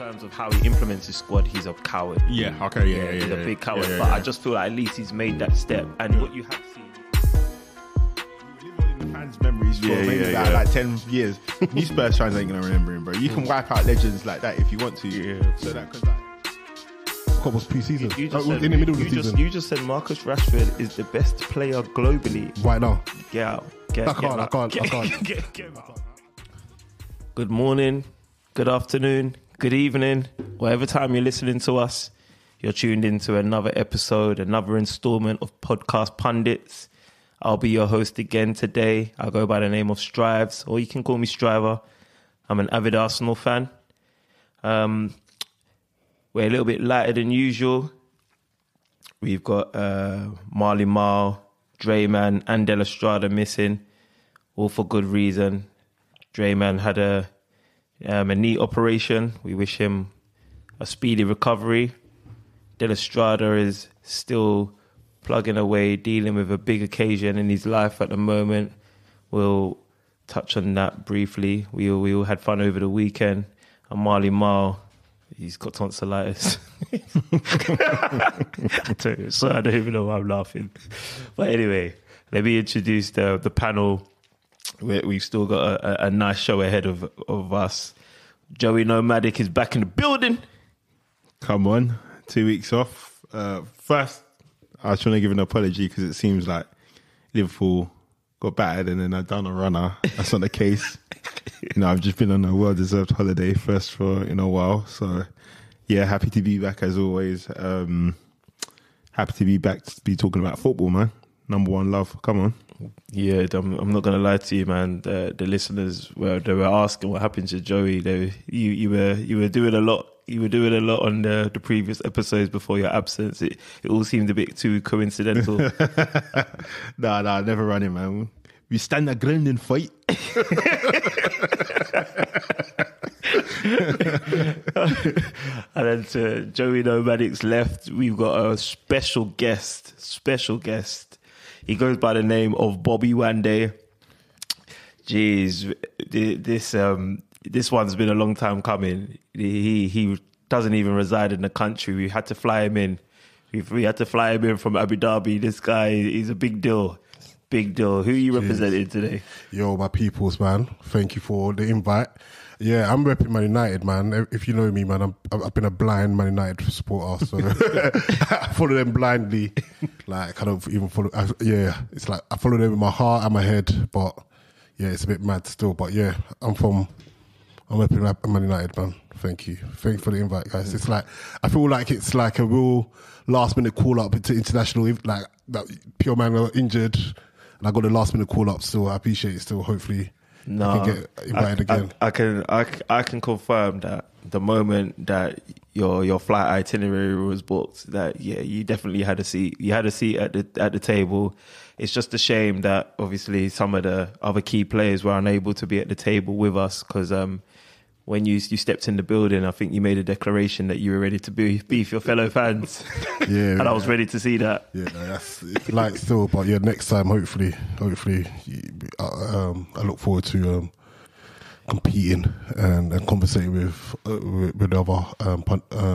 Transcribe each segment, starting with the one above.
terms of how he implements his squad, he's a coward. Yeah, okay, yeah. He's a big coward, but I just feel like at least he's made that step. And what you have seen... Fans' memories for maybe like 10 years. New Spurs fans ain't going to remember him, bro. You can wipe out legends like that if you want to. Yeah. So that because What was pre-season? You just in the middle of the season. You just said Marcus Rashford is the best player globally. Right now. Get out. I can't. Get out. Good morning, good afternoon, good evening. Whatever time you're listening to us, you're tuned into another episode, another installment of Podcast Pundits. I'll be your host again today. I'll go by the name of Strives, or you can call me Striver. I'm an avid Arsenal fan. We're a little bit lighter than usual. We've got Marley Marl, Drayman and Della Strada missing, all for good reason. Drayman had a knee operation. We wish him a speedy recovery. Della Strada is still plugging away, dealing with a big occasion in his life at the moment. We'll touch on that briefly. We all had fun over the weekend. And Marley Marl, he's got tonsillitis. So I don't even know why I'm laughing. But anyway, let me introduce the panel. We've still got a nice show ahead of us. Joey Nomadic is back in the building. come on, 2 weeks off. First, I was trying to give an apology because it seems like Liverpool got battered and then I've done a runner. That's not the case. I've just been on a well-deserved holiday, first for in a while. So, yeah, happy to be back as always. Happy to be back to be talking about football, man. Number one love. Come on. Yeah, I'm not going to lie to you, man. The listeners were asking what happened to Joey. You were doing a lot. You were doing a lot on the previous episodes before your absence. It all seemed a bit too coincidental. Nah, never running, man. We stand our ground and fight. And then to Joey Nomadic's left, we've got a special guest. He goes by the name of Bobby Wande. Jeez, this one's been a long time coming. He doesn't even reside in the country. We had to fly him in. We had to fly him in from Abu Dhabi. This guy, he's a big deal. Big deal. Who are you representing today? Yo, my peoples, man. Thank you for the invite. Yeah, I'm repping Man United, man. If you know me, man, I've been a blind Man United supporter, so I follow them blindly. Like, I don't even follow. It's like I follow them with my heart and my head, but yeah, it's a bit mad still. But yeah, I'm repping Man United, man. Thank you for the invite, guys. It's like I feel like it's like a real last minute call up to international. Like that Pure Man got injured, and I got a last minute call up. Still, I appreciate it. Still, hopefully. No, I can get invited again. I can confirm that the moment that your flight itinerary was booked, that you definitely had a seat. You had a seat at the table. It's just a shame that obviously some of the other key players were unable to be at the table with us because when you stepped in the building, I think you made a declaration that you were ready to beef your fellow fans. Yeah, and I was ready to see that. Yeah, no, that's like still, but yeah, next time, hopefully, I look forward to competing and conversating with the other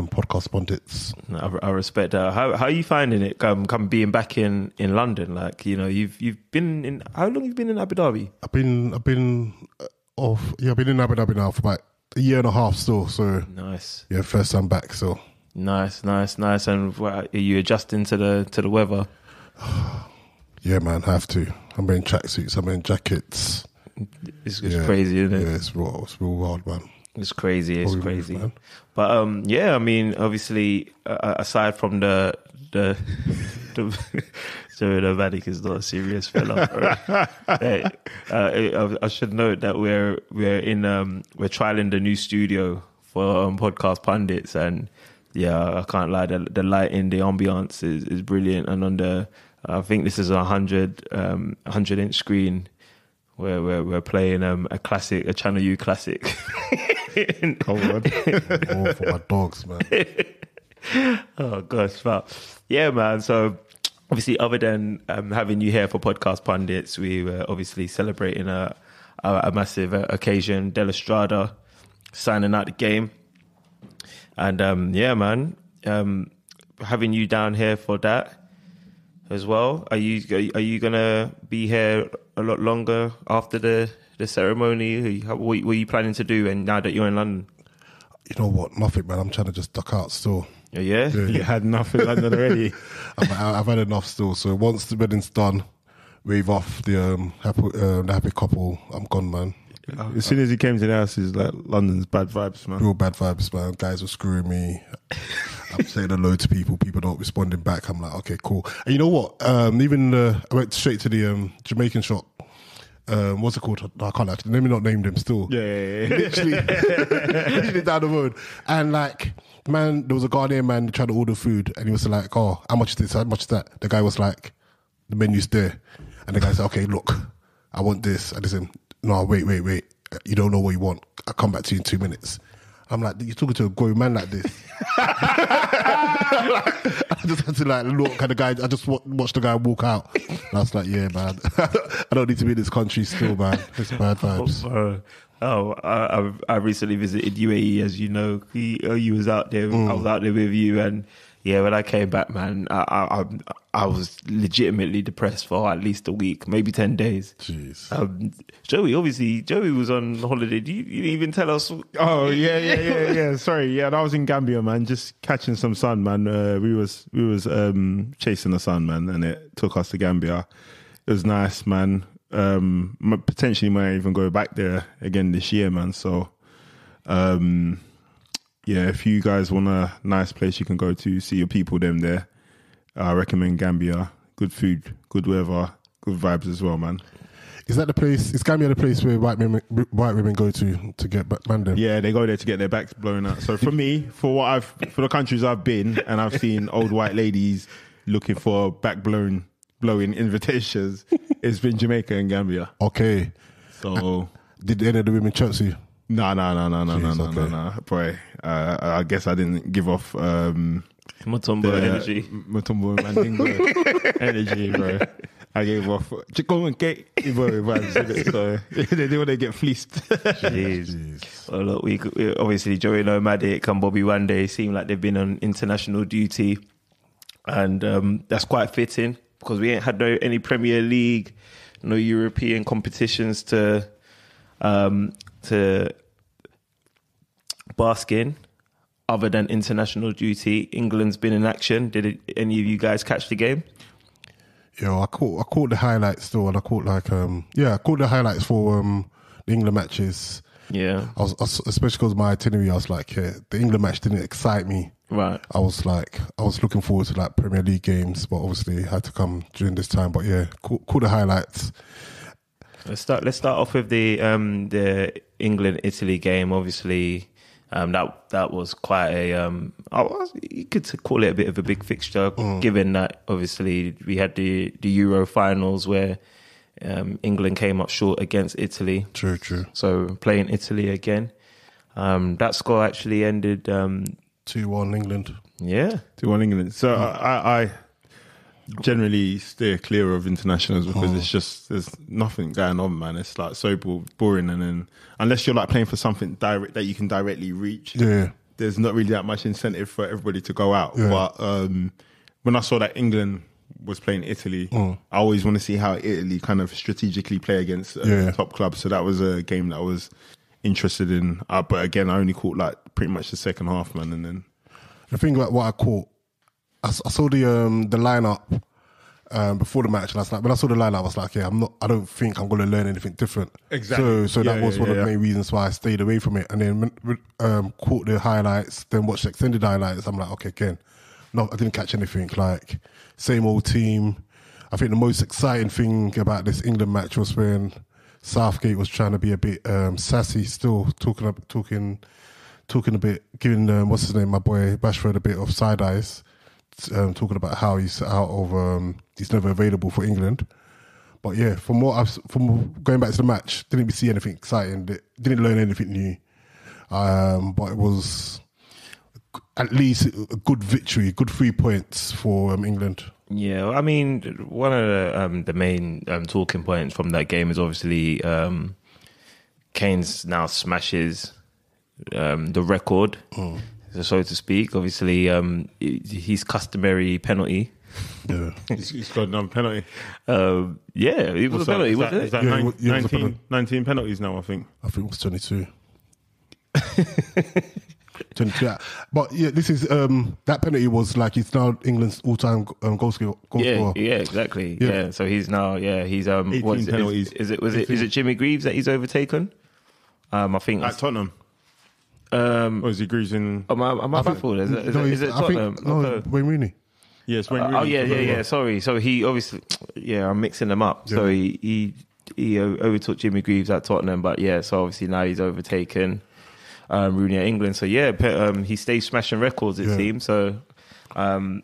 podcast pundits. I respect that. How are you finding it? Come being back in London, like you've been in. How long have you been in Abu Dhabi? I've been off. Yeah, I've been in Abu Dhabi now for about a year and a half still. So nice. Yeah, first time back. So nice. And are you adjusting to the weather? Yeah, man, have to. I'm wearing tracksuits. I'm wearing jackets. It's crazy, isn't it? Yeah, it's real wild, man. It's crazy. It's crazy. Man. But I mean, obviously, aside from the so Nomadic is not a serious fella. Right? I should note that we're trialing the new studio for Podcast Pundits, and yeah, I can't lie, the lighting, the ambiance is brilliant, and on the I think this is a 100-inch screen where we're playing a classic, a Channel U classic. Come on, for my dogs, man. Oh gosh, but yeah, man. So obviously, other than having you here for Podcast Pundits, we were obviously celebrating a massive occasion. Della Strada signing out the game. And yeah, man, having you down here for that as well. Are you gonna be here a lot longer after the ceremony? What are you planning to do? And now that you're in London, You know what? Nothing, man. I'm trying to just duck out still. yeah. You had enough in London already. I've had enough still. So once the wedding's done, wave off the happy couple. I'm gone, man. As soon as he came to the house, he's like, London's bad vibes, man. Real bad vibes, man. Guys were screwing me. I'm saying hello to people. People not responding back. I'm like, okay, cool. And you know what? I went straight to the Jamaican shop. What's it called? I can't actually. Let me not name them still. Yeah. Literally down the road. And like, man, there was a Ghanaian man trying to order food, and he was like, "Oh, how much is this? How much is that?" The guy was like, "The menu's there," and the guy said, "Okay, look, I want this." And I said, "No, wait. You don't know what you want. I'll come back to you in 2 minutes." I'm like, "You're talking to a grown man like this." I just had to like look at the guy. I just watched the guy walk out. And I was like, "Yeah, man, I don't need to be in this country still, man. It's bad vibes." I recently visited UAE, as you know. You was out there. I was out there with you, and yeah, when I came back, man, I was legitimately depressed for at least a week, maybe 10 days. Jeez. Joey was on holiday. You didn't even tell us. Oh yeah. Sorry, yeah. I was in Gambia, man, just catching some sun, man. We was chasing the sun, man, and it took us to Gambia. It was nice, man. Potentially might even go back there again this year, man. So, yeah, if you guys want a nice place you can go to see your people, them there, I recommend Gambia. Good food, good weather, good vibes as well, man. Is that the place? Is Gambia the place where white women go to get banded? Yeah, they go there to get their backs blown out. So for me, for the countries I've been, and I've seen old white ladies looking for blowing invitations, it's been Jamaica and Gambia. Okay. So did any of the women church you? No, boy. I guess I didn't give off Mutombo energy. Mutombo Mandingo energy, bro. I gave off chicken and cake, vibes, so they didn't want to get fleeced. Jeez. Well, look, we obviously Joey Nomadic and Bobby One Day seem like they've been on international duty, and that's quite fitting because we ain't had any Premier League, no European competitions to bask in other than international duty. England's been in action. Did any of you guys catch the game? Yeah, I caught the highlights still, and I caught the highlights for the England matches. Yeah, I was especially because my itinerary. I was like, yeah, the England match didn't excite me. right. I was looking forward to like Premier League games, but obviously it had to come during this time. But yeah, caught the highlights. Let's start off with the England-Italy game. Obviously, that was quite you could call it a bit of a big fixture, given that obviously we had the Euro finals where England came up short against Italy. True. So playing Italy again. That score actually ended 2-1 England. Yeah, 2-1 England. So I generally steer clear of internationals because there's nothing going on, man. It's like so boring, and then unless you're like playing for something direct that you can directly reach, there's not really that much incentive for everybody to go out. Yeah. But when I saw that England was playing Italy, I always want to see how Italy kind of strategically play against top clubs. So that was a game that I was interested in. But again, I only caught like pretty much the second half, man. And then the thing about what I caught, I saw the lineup before the match, and I was like, when I saw the lineup, I was like, yeah, I don't think I'm going to learn anything different. Exactly. So that was one of the main reasons why I stayed away from it. And then caught the highlights, then watched the extended highlights. I'm like, okay, again, no, I didn't catch anything. Like same old team. I think the most exciting thing about this England match was when Southgate was trying to be a bit sassy, still talking a bit, giving what's his name, my boy Bashford, a bit of side eyes. Talking about how he's out of he's never available for England. But yeah, from going back to the match, didn't see anything exciting, didn't learn anything new, but it was at least a good victory, good 3 points for England. Yeah, I mean, one of the main talking points from that game is obviously Kane's now smashes the record. so to speak. Obviously, his customary penalty. Yeah. He's got another penalty. Yeah, it was a penalty, wasn't it? Is that Yeah, it was a 19, penalty. 19 penalties now, I think. I think it was 22. 22. But yeah, this is that penalty was like he's now England's all-time goal scorer. Yeah, exactly. Yeah. Yeah, so he's now he's 18 what is it? penalties. Is it Jimmy Greaves that he's overtaken? I think At Tottenham. Or is he Greaves in... am I baffled? Is it Tottenham? No, Wayne Rooney. Yes, Wayne Oh Rooney. yeah. Sorry. So he obviously, I'm mixing them up. So he overtook Jimmy Greaves at Tottenham, but so obviously now he's overtaken Rooney at England. So he stays smashing records. It seems. So what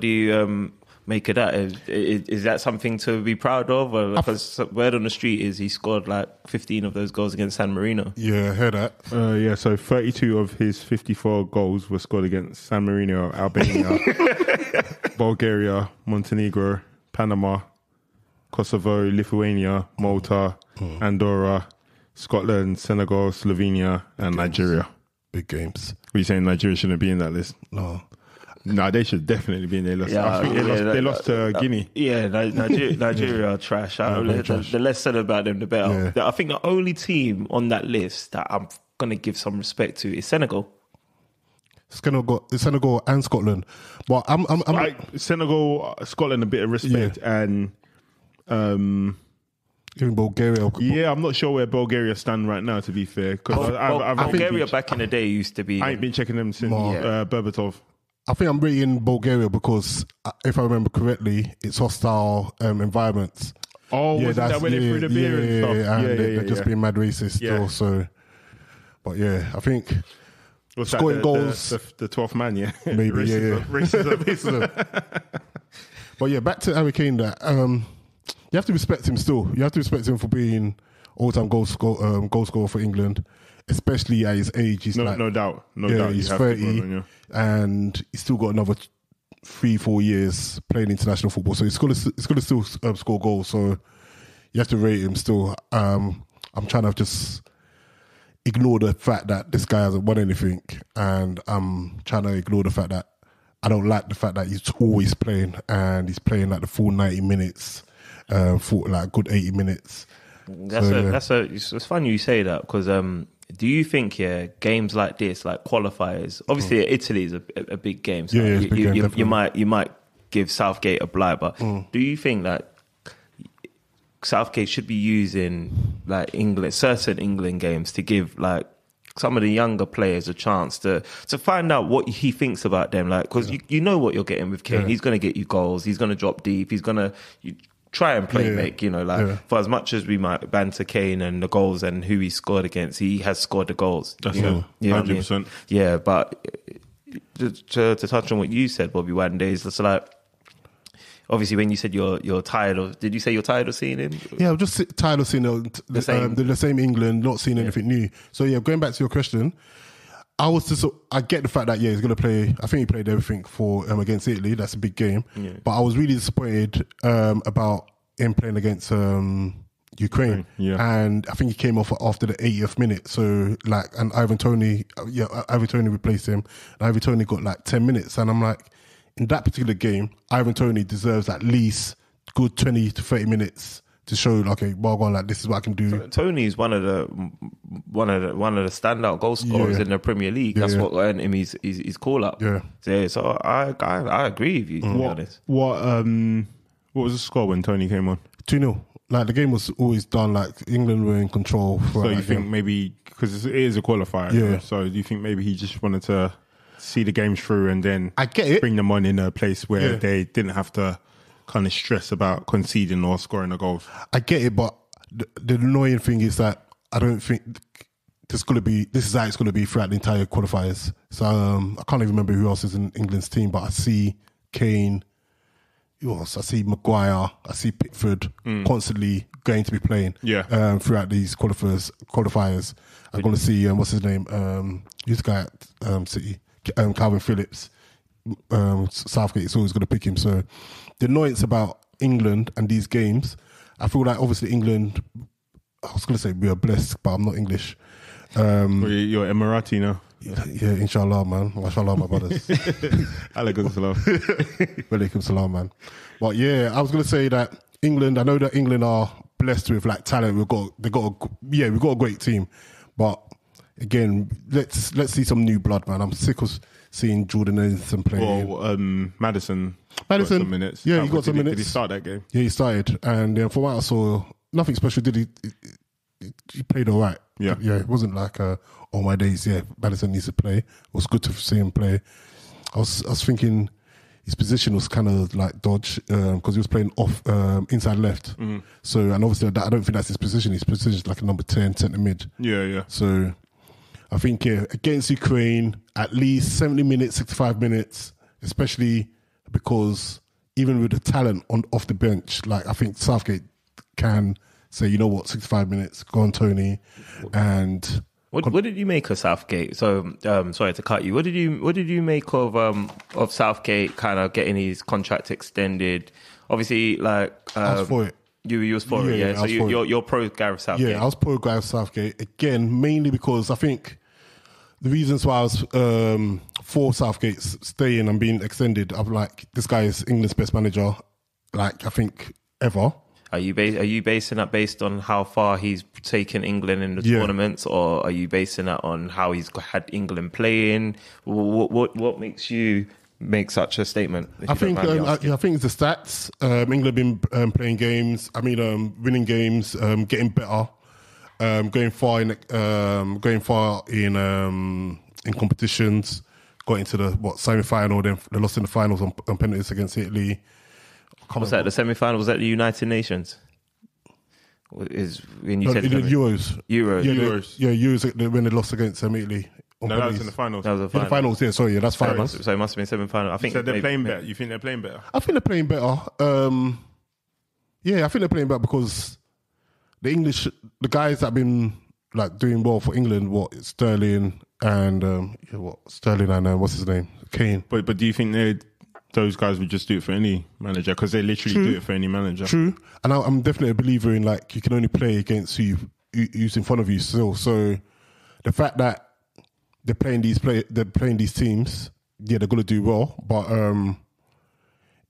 do you make of that? Is that something to be proud of? Or because word on the street is he scored like 15 of those goals against San Marino. Yeah, I heard that. So 32 of his 54 goals were scored against San Marino, Albania, Bulgaria, Montenegro, Panama, Kosovo, Lithuania, Malta, Andorra, Scotland, Senegal, Slovenia, and Nigeria. Big games. Were you saying Nigeria shouldn't be in that list? No, they should definitely be in there. I think they lost to Guinea. Yeah, Nigeria are trash. The less said about them, the better. Yeah. I think the only team on that list that I'm going to give some respect to is Senegal. Senegal and Scotland. But I'm like Senegal, Scotland, a bit of respect, and even Bulgaria. Yeah, I'm not sure where Bulgaria stand right now, to be fair. Bulgaria back in the day used to be... I ain't been checking them since Berbatov. I think I'm rating Bulgaria because, if I remember correctly, it's hostile environments. Oh, wasn't that when they threw the beer and stuff? And they're just being mad racist still. So, but I think scoring goals... The 12th man, Maybe, Racism. But back to Harry Kane, that you have to respect him still. You have to respect him for being all-time goal scorer for England, especially at his age. He's no doubt. He's 30 and he's still got another 3-4 years playing international football. So he's going to still score goals. So you have to rate him still. I'm trying to just ignore the fact that this guy hasn't won anything, and I'm trying to ignore the fact that I don't like the fact that he's always playing, and he's playing like the full 90 minutes, for like a good 80 minutes. It's funny you say that because do you think games like this, like qualifiers, obviously Italy is a big game, so it's a big game, you might give Southgate a blight, but do you think that Southgate should be using like certain England games to give like some of the younger players a chance to find out what he thinks about them, like because you know what you're getting with Kane. He's going to get you goals, he's going to drop deep, he's going to try and make, for as much as we might banter Kane and the goals and who he scored against, he has scored the goals. That's it, 100%. Yeah, but to touch on what you said, Bobby, one day, it's like, obviously when you said you're tired of, did you say you're tired of seeing him? Yeah, I'm just tired of seeing the same England, not seeing anything new. So going back to your question, I get the fact that he's going to play. I think he played everything for against Italy. That's a big game. Yeah. But I was really disappointed about him playing against Ukraine. Yeah. And I think he came off after the 80th minute. So and Ivan Toney replaced him. And Ivan Toney got like 10 minutes. And I'm like, in that particular game, Ivan Toney deserves at least good 20 to 30 minutes to show, okay, this is what I can do. So Tony is one of the standout goal scorers in the Premier League. That's what earned him his call up. Yeah. So I agree with you. To be honest. What was the score when Tony came on? 2-0. Like the game was always done. Like England were in control. So you think maybe because it is a qualifier? Yeah. So do you think maybe he just wanted to see the game through and then I get it. Bring them on in a place where they didn't have to kind of stress about conceding or scoring a goal? I get it, but the annoying thing is that I don't think this is how it's going to be throughout the entire qualifiers. So I can't even remember who else is in England's team, but I see Kane, who else? I see Maguire, I see Pickford constantly going to be playing throughout these qualifiers. I'm going to see, what's his name? Who's the guy at City? Calvin Phillips. Southgate is always going to pick him. So the annoyance about England and these games, I feel like obviously England, I was going to say we are blessed, but I'm not English. You're Emirati now. Yeah, inshallah, man. Mashallah, my brothers. Alaikum salam. Walaikum salam, man. But yeah, I was going to say that England, I know that England are blessed with like talent. We've got a great team. But again, let's see some new blood, man. I'm sick of seeing Jordan Henderson playing. Well, Madison got some minutes. Yeah, he got some minutes. Did he start that game? Yeah, he started. And from what I saw, nothing special, did he? He played all right. Yeah. Yeah, it wasn't like, all my days, yeah, Madison needs to play. It was good to see him play. I was thinking his position was kind of like dodge because he was playing off inside left. So, and obviously I don't think that's his position. His position is like a number 10, centre mid. Yeah. So I think, yeah, against Ukraine, at least 70 minutes, 65 minutes, especially because even with the talent off the bench, like I think Southgate can say, you know what, 65 minutes, go on, Tony. And what did you make of Southgate? So sorry to cut you. What did you make of Southgate kind of getting his contract extended? Obviously, like I was for it. You was for it, yeah. So you're pro Gareth Southgate. Yeah, I was pro Gareth Southgate again, mainly because I think the reasons why I was for Southgate staying and being extended, I'm like, this guy is England's best manager, like I think ever. Are you basing that based on how far he's taken England in the tournaments, or are you basing that on how he's had England playing? What makes you make such a statement? I think it's the stats. England been playing games. I mean, winning games, getting better, going far in competitions. Got into the semi-final. Then they lost in the finals on penalties against Italy. Was that the semi-final? Was that the United Nations? Is when you said Euros? Euros. Euros when they lost against Italy. No, that was in the finals. That was the final. In the finals, yeah. Sorry, yeah, that's finals. So it must have been semi-final. I think they're playing better. You think they're playing better? I think they're playing better. Yeah, I think they're playing better because the guys that have been like doing well for England, Sterling and Sterling and what's his name, Kane. But do you think those guys would just do it for any manager? Because they literally do it for any manager. True. And I'm definitely a believer in like you can only play against who's in front of you still. So the fact that they're playing these teams, yeah, they're going to do well. But in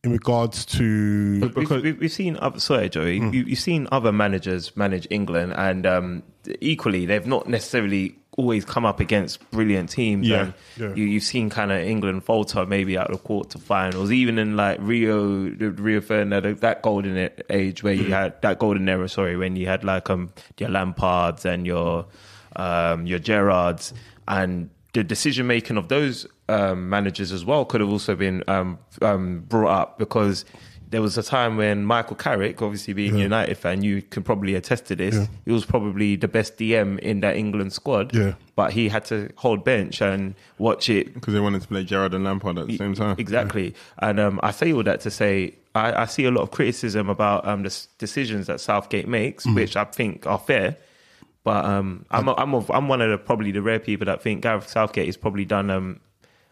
regards to... We've seen... Sorry, Joey. You've seen other managers manage England and equally, they've not necessarily always come up against brilliant teams. Yeah. You've seen kind of England falter maybe out of quarterfinals, even in like Rio Ferdinand, that golden age where you had that golden era. Sorry, when you had like your Lampards and your Gerrards, and the decision making of those managers as well could have also been brought up because. There was a time when Michael Carrick, obviously being a United fan, you can probably attest to this. Yeah. He was probably the best DM in that England squad. Yeah. But he had to hold bench and watch it. Because they wanted to play Gerrard and Lampard at the same time. Exactly. And I say all that to say, I see a lot of criticism about the decisions that Southgate makes, which I think are fair. But I'm one of probably the rare people that think Gareth Southgate has probably done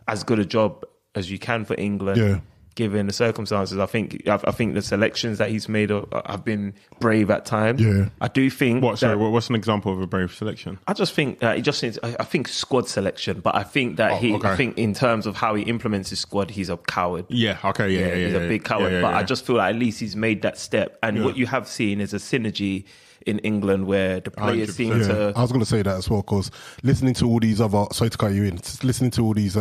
as good a job as you can for England. Yeah. Given the circumstances, I think the selections that he's made have been brave at times. Yeah, I do think. What's an example of a brave selection? I just think he just needs. I think squad selection, but I think that I think in terms of how he implements his squad, he's a coward. Yeah. Okay. Yeah. He's a big coward. But I just feel like at least he's made that step. And what you have seen is a synergy in England where the players seem to. I was going to say that as well because listening to all these other. Sorry to cut you in. Listening to all these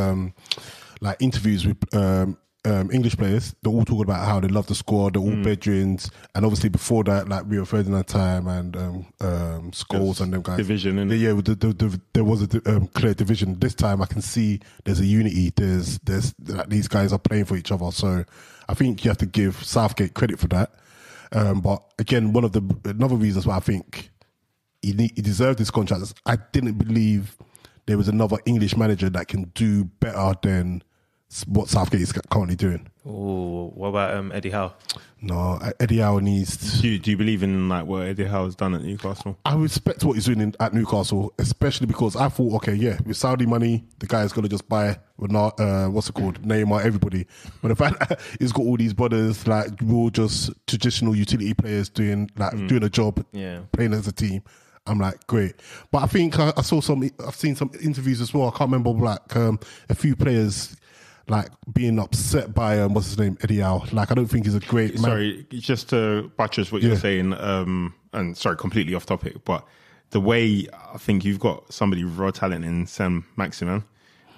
like interviews with. English players, they're all talking about how they love the squad, they're all bedrooms, and obviously before that, like Rio Ferdinand time and Scholes and them guys. Division, there was a clear division. This time I can see there's a unity, there's like, these guys are playing for each other, so I think you have to give Southgate credit for that. But again, another reasons why I think he deserved this contract is I didn't believe there was another English manager that can do better than what Southgate is currently doing. Oh, what about Eddie Howe? No, Eddie Howe needs... Do you believe in like what Eddie Howe has done at Newcastle? I respect what he's doing at Newcastle, especially because I thought, okay, yeah, with Saudi money, the guy is going to just buy, Neymar, everybody. But the fact that he's got all these brothers, like, all just traditional utility players doing a job, playing as a team, I'm like, great. But I think I've seen some interviews as well. I can't remember like a few players like being upset by what's his name, Eddie Howe. Like, I don't think he's a great man. Sorry, just to buttress what you're saying, and sorry, completely off topic, but the way I think you've got somebody with raw talent in Sam Maximin,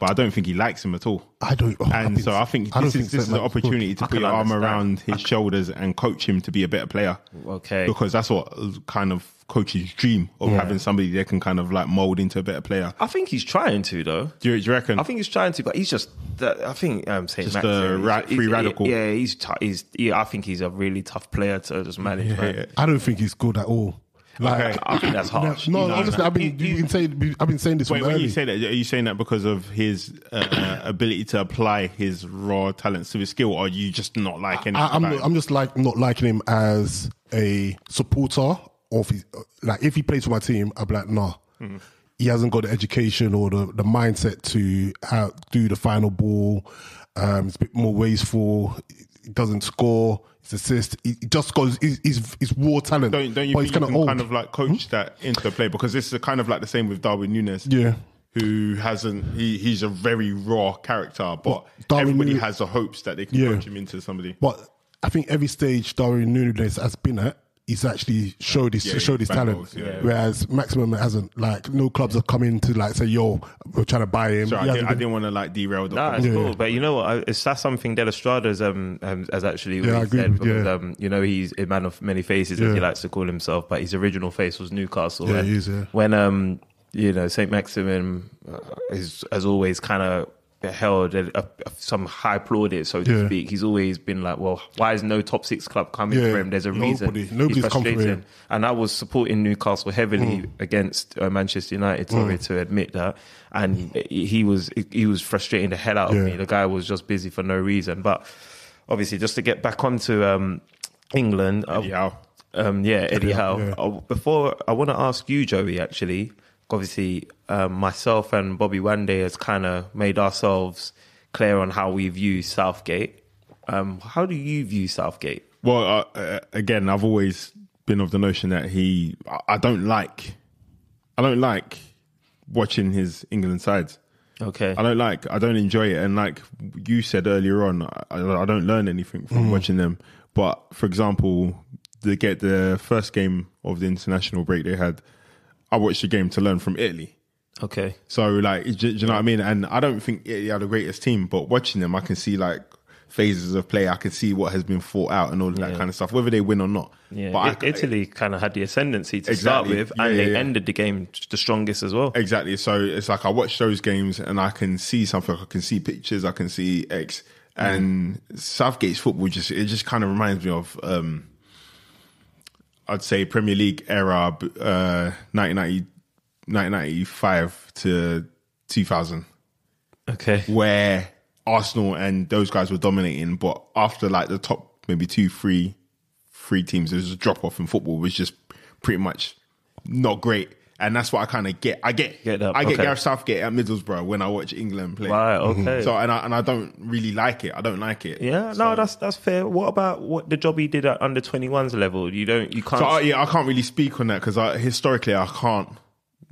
but I don't think he likes him at all. I think this is the opportunity to put your arm around his shoulders and coach him to be a better player. Okay. Because that's what kind of coaches dream of, having somebody they can kind of like mold into a better player. I think he's trying to, though. Do you reckon? I think he's trying to, but he's just. I think Saint just Maximin, free radical. Yeah, I think he's a really tough player to just manage. Yeah. I don't think he's good at all. Like, I think that's harsh. No, honestly, I've been saying this. When you say that, are you saying that because of his ability to apply his raw talents to his skill, or are you just not liking him? I'm just like not liking him as a supporter. Or if he plays for my team, I'd be like, nah. Mm-hmm. He hasn't got the education or the mindset to do the final ball. It's a bit more wasteful. He doesn't score. His assist. He just goes. He's raw talent. Don't you think you can kind of like coach that into play? Because this is kind of like the same with Darwin Núñez. Yeah. Who hasn't? He's a very raw character, but everybody has the hopes that they can coach him into somebody. But I think every stage Darwin Núñez has been at, he's actually showed his talent. Goals, Whereas Maximum hasn't. Like, no clubs have come in to like say, "Yo, we're trying to buy him." Sorry, I didn't want to like derail the. Nah, it's cool. But you know what? That's something Del Estrada's has actually said, because he's a man of many faces, as he likes to call himself. But his original face was Newcastle. Yeah, he is. Yeah. When Saint Maximin has always kind of held some high plaudits, so to speak. He's always been like, well, why is no top 6 club coming for him? There's a reason. Nobody's come for him. And I was supporting Newcastle heavily against Manchester United, sorry to admit that. And he was frustrating the hell out of me. The guy was just busy for no reason. But obviously, just to get back onto England, Eddie Howe. Eddie Howe. Before, I want to ask you, Joey, actually. Obviously, myself and Bobby Wande has kind of made ourselves clear on how we view Southgate. How do you view Southgate? Well, again, I've always been of the notion that I don't like watching his England sides. Okay. I don't enjoy it. And like you said earlier on, I don't learn anything from watching them. But for example, the first game of the international break they had, I watched the game to learn from Italy. Okay. So, like, do you know what I mean? And I don't think Italy are the greatest team, but watching them, I can see, like, phases of play. I can see what has been thought out and all of that kind of stuff, whether they win or not. Yeah, but Italy kind of had the ascendancy to start with, and they ended the game the strongest as well. Exactly. So, it's like I watch those games and I can see something. I can see pictures. I can see X. And Southgate's football, just kind of reminds me of... I'd say Premier League era, 1995 to 2000. Okay. Where Arsenal and those guys were dominating, but after like the top maybe 3 teams, there was a drop off in football, which was just pretty much not great. And that's what I kind of get. I get Gareth Southgate at Middlesbrough when I watch England play. Right, okay. So and I don't really like it. I don't like it. Yeah, so, no, that's fair. What about what the job he did at under 21s level? You can't. So I can't really speak on that because historically I can't.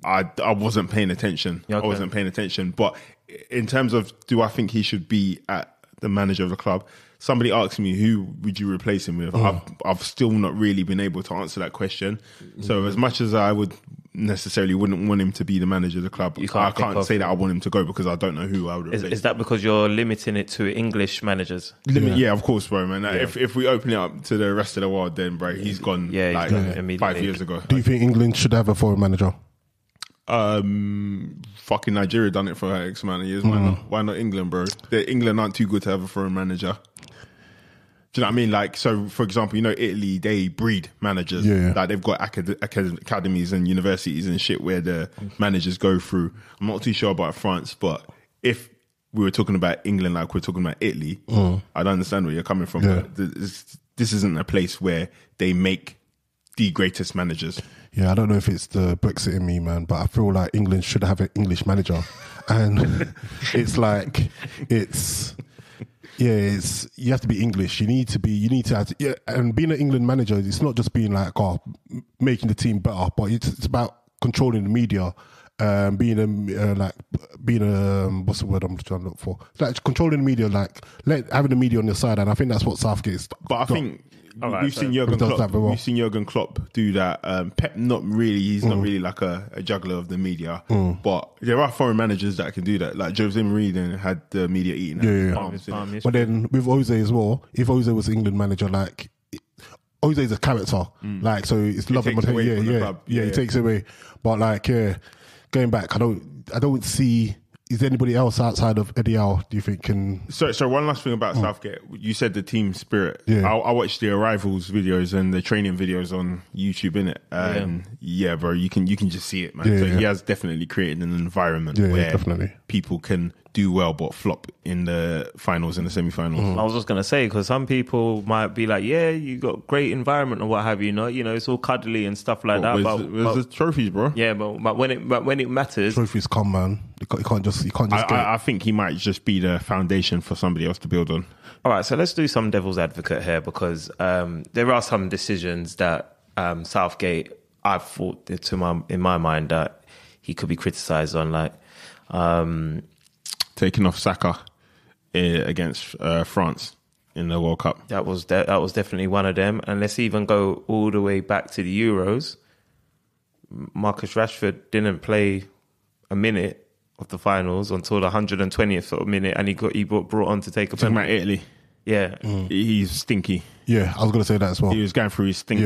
I wasn't paying attention. Okay. I wasn't paying attention. But in terms of do I think he should be at the manager of the club? Somebody asked me, who would you replace him with? I've still not really been able to answer that question. So as much as I wouldn't want him to be the manager of the club, I can't say that I want him to go because I don't know who I would replace. Is that because you're limiting it to English managers? Yeah, of course, bro, man. If we open it up to the rest of the world, then, bro, he's gone like 5 years ago. Do you think England should have a foreign manager? Fucking Nigeria done it for X amount of years. Why not England, bro? England aren't too good to have a foreign manager. Do you know what I mean? Like, so for example, Italy, they breed managers. Yeah. Like they've got academies and universities and shit where the managers go through. I'm not too sure about France, but if we were talking about England like we're talking about Italy, I'd understand where you're coming from. Yeah. But this isn't a place where they make the greatest managers. Yeah, I don't know if it's the Brexit in me, man, but I feel like England should have an English manager. And it's like, you have to be English. You need to have and being an England manager, it's not just being like, making the team better, but it's about controlling the media, being a what's the word I'm trying to look for? Like controlling the media, like having the media on your side, and I think that's what Southgate's. But I think we've seen Jurgen does Klopp. that very well. We've seen Jurgen Klopp do that. Pep, not really. He's not really like a juggler of the media. But there are foreign managers that can do that. Like Jose Mourinho had the media eating. Yeah. But then with Jose as well, if Jose was England manager, like Jose's a character, like so it's love him. He takes it away. But like going back, I don't see. Is there anybody else outside of Eddie Howe, do you think can... So one last thing about Southgate. You said the team spirit. Yeah. I watched the arrivals videos and the training videos on YouTube, innit? And bro, you can just see it, man. He has definitely created an environment where definitely people can do well but flop in the finals and the semi-finals. I was just going to say, because some people might be like, yeah, you got great environment or what have you, it's all cuddly and stuff like that. Where's the trophies, bro? Yeah, but when it matters... Trophies come, man. You can't just get it. I think he might just be the foundation for somebody else to build on. All right, so let's do some devil's advocate here, because there are some decisions that Southgate, I've thought in my mind that he could be criticised on, like... taking off Saka against France in the World Cup. That was definitely one of them. And let's even go all the way back to the Euros. Marcus Rashford didn't play a minute of the finals until the 120th minute, and he got brought on to take a Talking penalty. about Italy. Yeah. He's stinky. Yeah, I was going to say that as well. He was going through his stank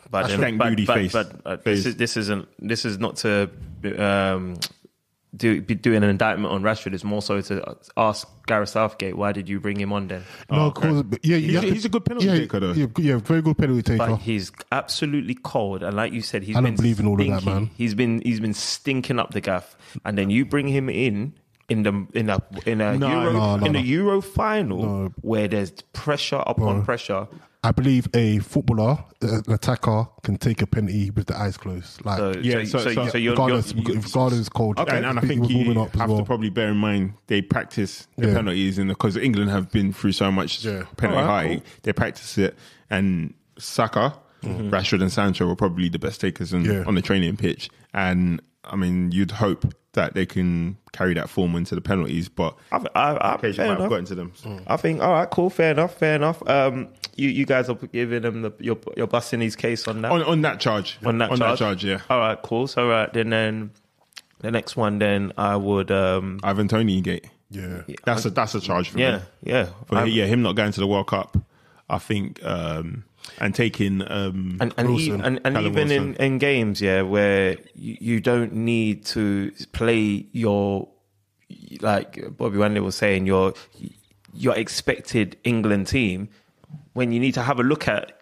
booty face. But this is not to be doing an indictment on Rashford. It's more so to ask Gareth Southgate, why did you bring him on then? No, he's a good penalty taker though. Yeah, very good penalty taker. But he's absolutely cold, and like you said, I don't believe in all of that, man. He's been stinking up the gaff, and then you bring him in the Euro final where there's pressure upon pressure. I believe a footballer, an attacker, can take a penalty with the eyes closed. Like, so you're regardless cold. Okay, and I think you have to probably bear in mind they practice the penalties, because England have been through so much penalty high. Cool. They practice it, and Saka, Rashford, and Sancho were probably the best takers on the training pitch. And I mean, you'd hope that they can carry that form into the penalties, but occasionally might have got into them. I think, all right, cool, fair enough. You guys are giving them you're busting his case on that on that charge. On that charge, yeah. All right, cool. So then the next one, then I would Ivan Toney gate. Yeah, that's a charge for me. Yeah. But him not going to the World Cup, I think, and taking and even in games, where you don't need to play your, like Bobby Wanley was saying, your expected England team. When you need to have a look at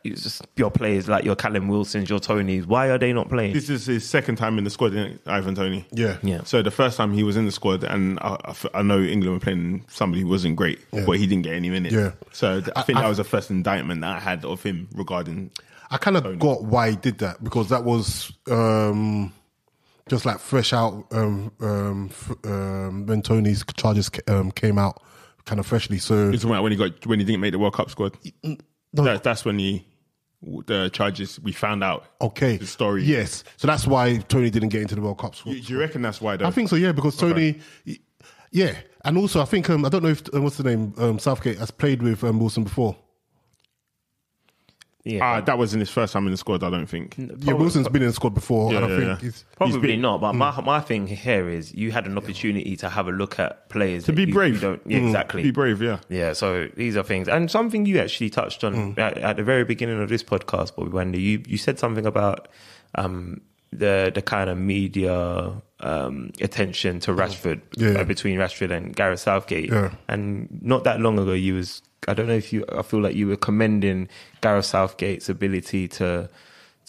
your players, like your Callum Wilsons, your Tonys, why are they not playing? This is his second time in the squad, isn't it, Ivan Toney? Yeah. So the first time he was in the squad, and I know England were playing somebody who wasn't great, but he didn't get any minutes. Yeah. So I think that was the first indictment that I had of him regarding. I kind of got why he did that, because that was just like fresh out when Toney's charges came out. Kind of freshly, so it's when he didn't make the World Cup squad. No. That's when the charges we found out. Okay, the story. Yes, so that's why Toney didn't get into the World Cup squad. Do you reckon that's why? Though? I think so. Yeah, because Toney. Yeah, and also I think I don't know if what's the name Southgate has played with Wilson before. Yeah, that wasn't his first time in the squad, I don't think. Yeah, Wilson's been in the squad before, and I think he's probably not. But my thing here is you had an opportunity to have a look at players to be brave. Exactly, be brave. Yeah. So these are things, and something you actually touched on at the very beginning of this podcast, Bobby Wendy. You said something about the kind of media attention to Rashford between Rashford and Gareth Southgate, and not that long ago you was. I don't know if I feel like you were commending Gareth Southgate's ability to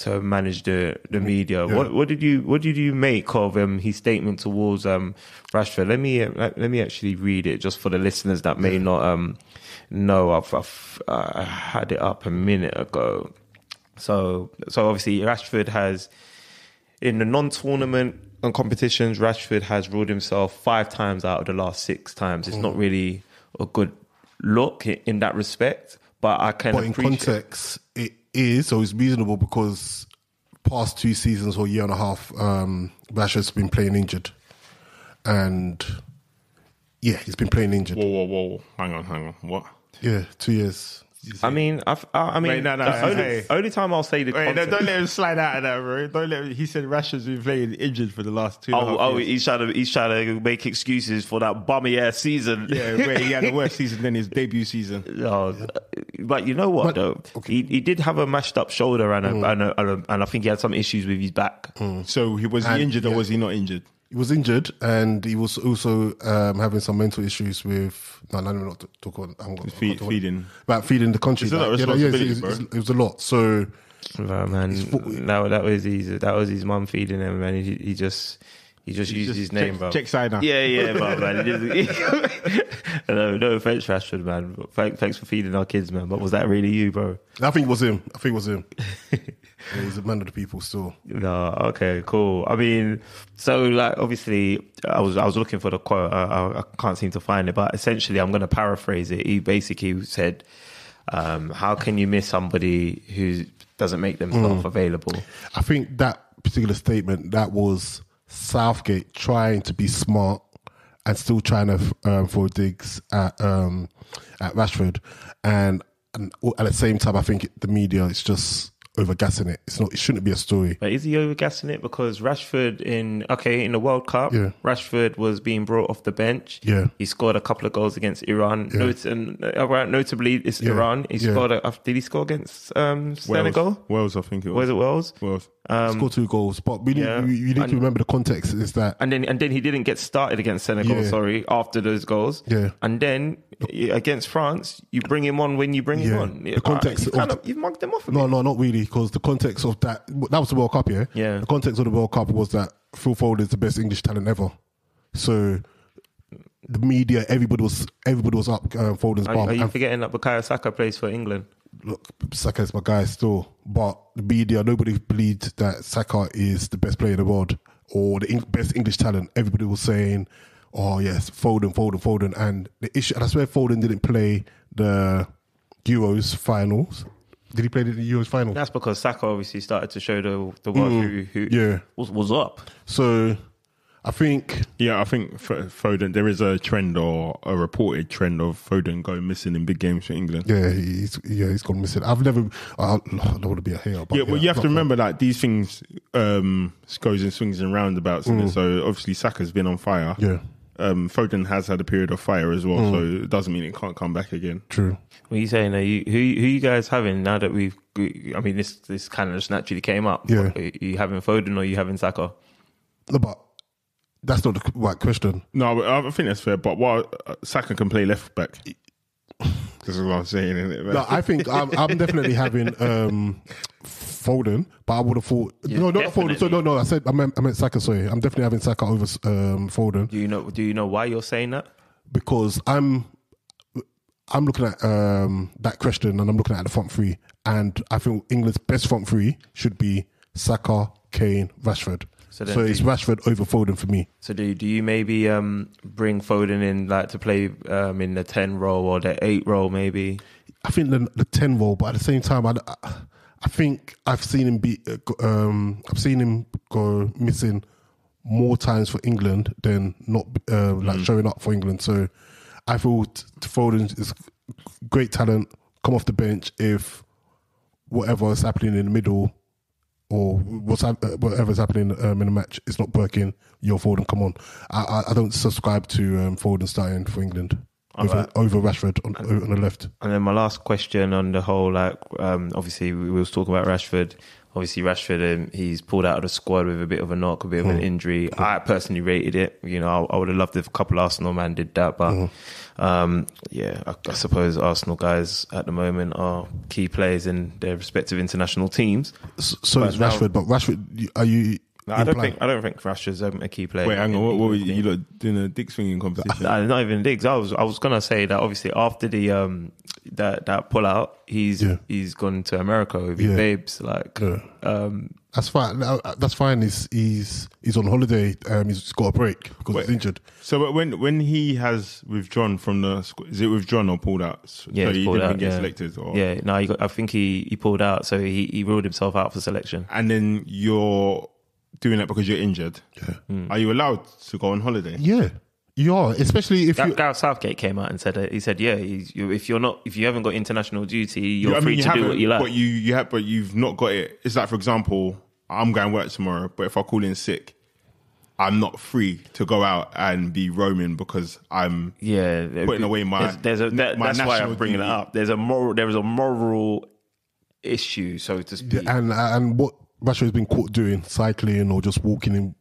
manage the media. Yeah. What did you make of his statement towards Rashford? Let me actually read it just for the listeners that may not know. I had it up a minute ago. So obviously Rashford has, in the non-tournament and competitions, Rashford has ruled himself 5 times out of the last 6 times. It's not really a good look in that respect, but I can. But in context, it is, so it's reasonable because past 2 seasons or year and a half, Rashford's been playing injured. And yeah, he's been playing injured. Whoa. Hang on. What? Yeah, 2 years. I mean, Wait, no, only time I'll say the Wait, context. don't let him slide out of that, bro. Don't let him, he said Rashford's been playing injured for the last 2.5 years. He's trying to make excuses for that bummy ass season. Yeah, where he had a worse season than his debut season. But you know what, though? Okay. He did have a mashed up shoulder and I think he had some issues with his back. So was he injured or was he not injured? He was injured, and he was also having some mental issues with. No, not to talk about Feeding. About feeding the country. It's a lot of responsibility, bro. It was a lot. So, Man, that was his mum feeding him, man. He just used his name, bro. Check side now. Yeah, but man. No offense, Rashford, man. Thanks for feeding our kids, man. But was that really you, bro? I think it was him. Yeah, he's a man of the people still. No, okay, cool. I mean, so like obviously, I was looking for the quote. I can't seem to find it, but essentially, I'm going to paraphrase it. He basically said, "How can you miss somebody who doesn't make themselves available?" I think that particular statement, that was Southgate trying to be smart and still trying to throw digs at Rashford, and at the same time, I think the media is just overgassing it. It shouldn't be a story. But is he overgassing it? Because Rashford in the World Cup, Rashford was being brought off the bench. Yeah. He scored a couple of goals against Iran. Yeah. Notably, it's Iran. He scored. Did he score against Senegal? Wales, I think it was. Was it Wales? Wales. Scored 2 goals, but you need to remember the context is that. And then he didn't get started against Senegal. Sorry, after those goals. Yeah. And then against France, you bring him on when you bring him on. The context you've mugged him off. No, not really, because the context of that was the World Cup. Yeah. The context of the World Cup was that Phil Foden is the best English talent ever. So the media, everybody was up Foden's bum. Are you forgetting that Bukayo Saka plays for England? Look, Saka is my guy still, but the media, nobody believed that Saka is the best player in the world or the best English talent. Everybody was saying, "Oh yes, Foden," and the issue. And I swear, Foden didn't play the Euros finals. Did he play the Euros final? That's because Saka obviously started to show the world who was up. So I think Foden, there is a trend or a reported trend of Foden going missing in big games for England. Yeah, he's gone missing. I don't want to be a hater. But you have to remember that these things goes in swings and roundabouts. And so obviously Saka's been on fire. Yeah. Foden has had a period of fire as well, so it doesn't mean it can't come back again. True. What are you saying? Who you guys having now that I mean, this kind of just naturally came up. Yeah. Are you having Foden or are you having Saka? No, but that's not the right question. No, I think that's fair. But Saka can play left back. This is what I'm saying, isn't it? No, I think I'm definitely having Foden, but I would have thought not Foden. So no, I meant Saka. Sorry, I'm definitely having Saka over Foden. Do you know why you're saying that? Because I'm looking at that question and I'm looking at the front three, and I think England's best front three should be Saka, Kane, Rashford. So it's Rashford over Foden for me. So do you maybe bring Foden in like to play in the 10 role or the 8 role maybe? I think the 10 role, but at the same time, I think I've seen him go missing more times for England than not showing up for England. So I feel Foden is great talent. Come off the bench if whatever is happening in the middle or whatever's happening in the match is not working. You're Foden. Come on. I don't subscribe to Foden starting for England. Over Rashford on the left. And then my last question on the whole, obviously we was talking about Rashford. Obviously Rashford, he's pulled out of the squad with a bit of a knock, a bit of an injury. I personally rated it. You know, I would have loved if a couple Arsenal man did that, but I suppose Arsenal guys at the moment are key players in their respective international teams. So is Rashford, but Rashford, No, I don't think Rashford's a key player. Wait, hang on. What were you lot doing a dick swinging competition? Not even digs. I was gonna say that obviously after the that pull out, he's gone to America with his babes. Like, that's fine. That's fine. He's on holiday. He's got a break because he's injured. So when he has withdrawn from the squad, is it withdrawn or pulled out? Yeah, so he pulled didn't out, get selected. Or? Yeah, no, I think he pulled out, so he ruled himself out for selection. And then you're doing that because you're injured. Yeah. Are you allowed to go on holiday? Yeah, you are. Especially if Gareth Southgate came out and said if you haven't got international duty, you're free to do what you like. But you've not got it. It's like, for example, I'm going to work tomorrow, but if I call in sick, I'm not free to go out and be roaming because I'm putting away my. That's why I'm bringing it up. There is a moral issue, so to speak. And what Rashford has been caught doing, cycling or just walking and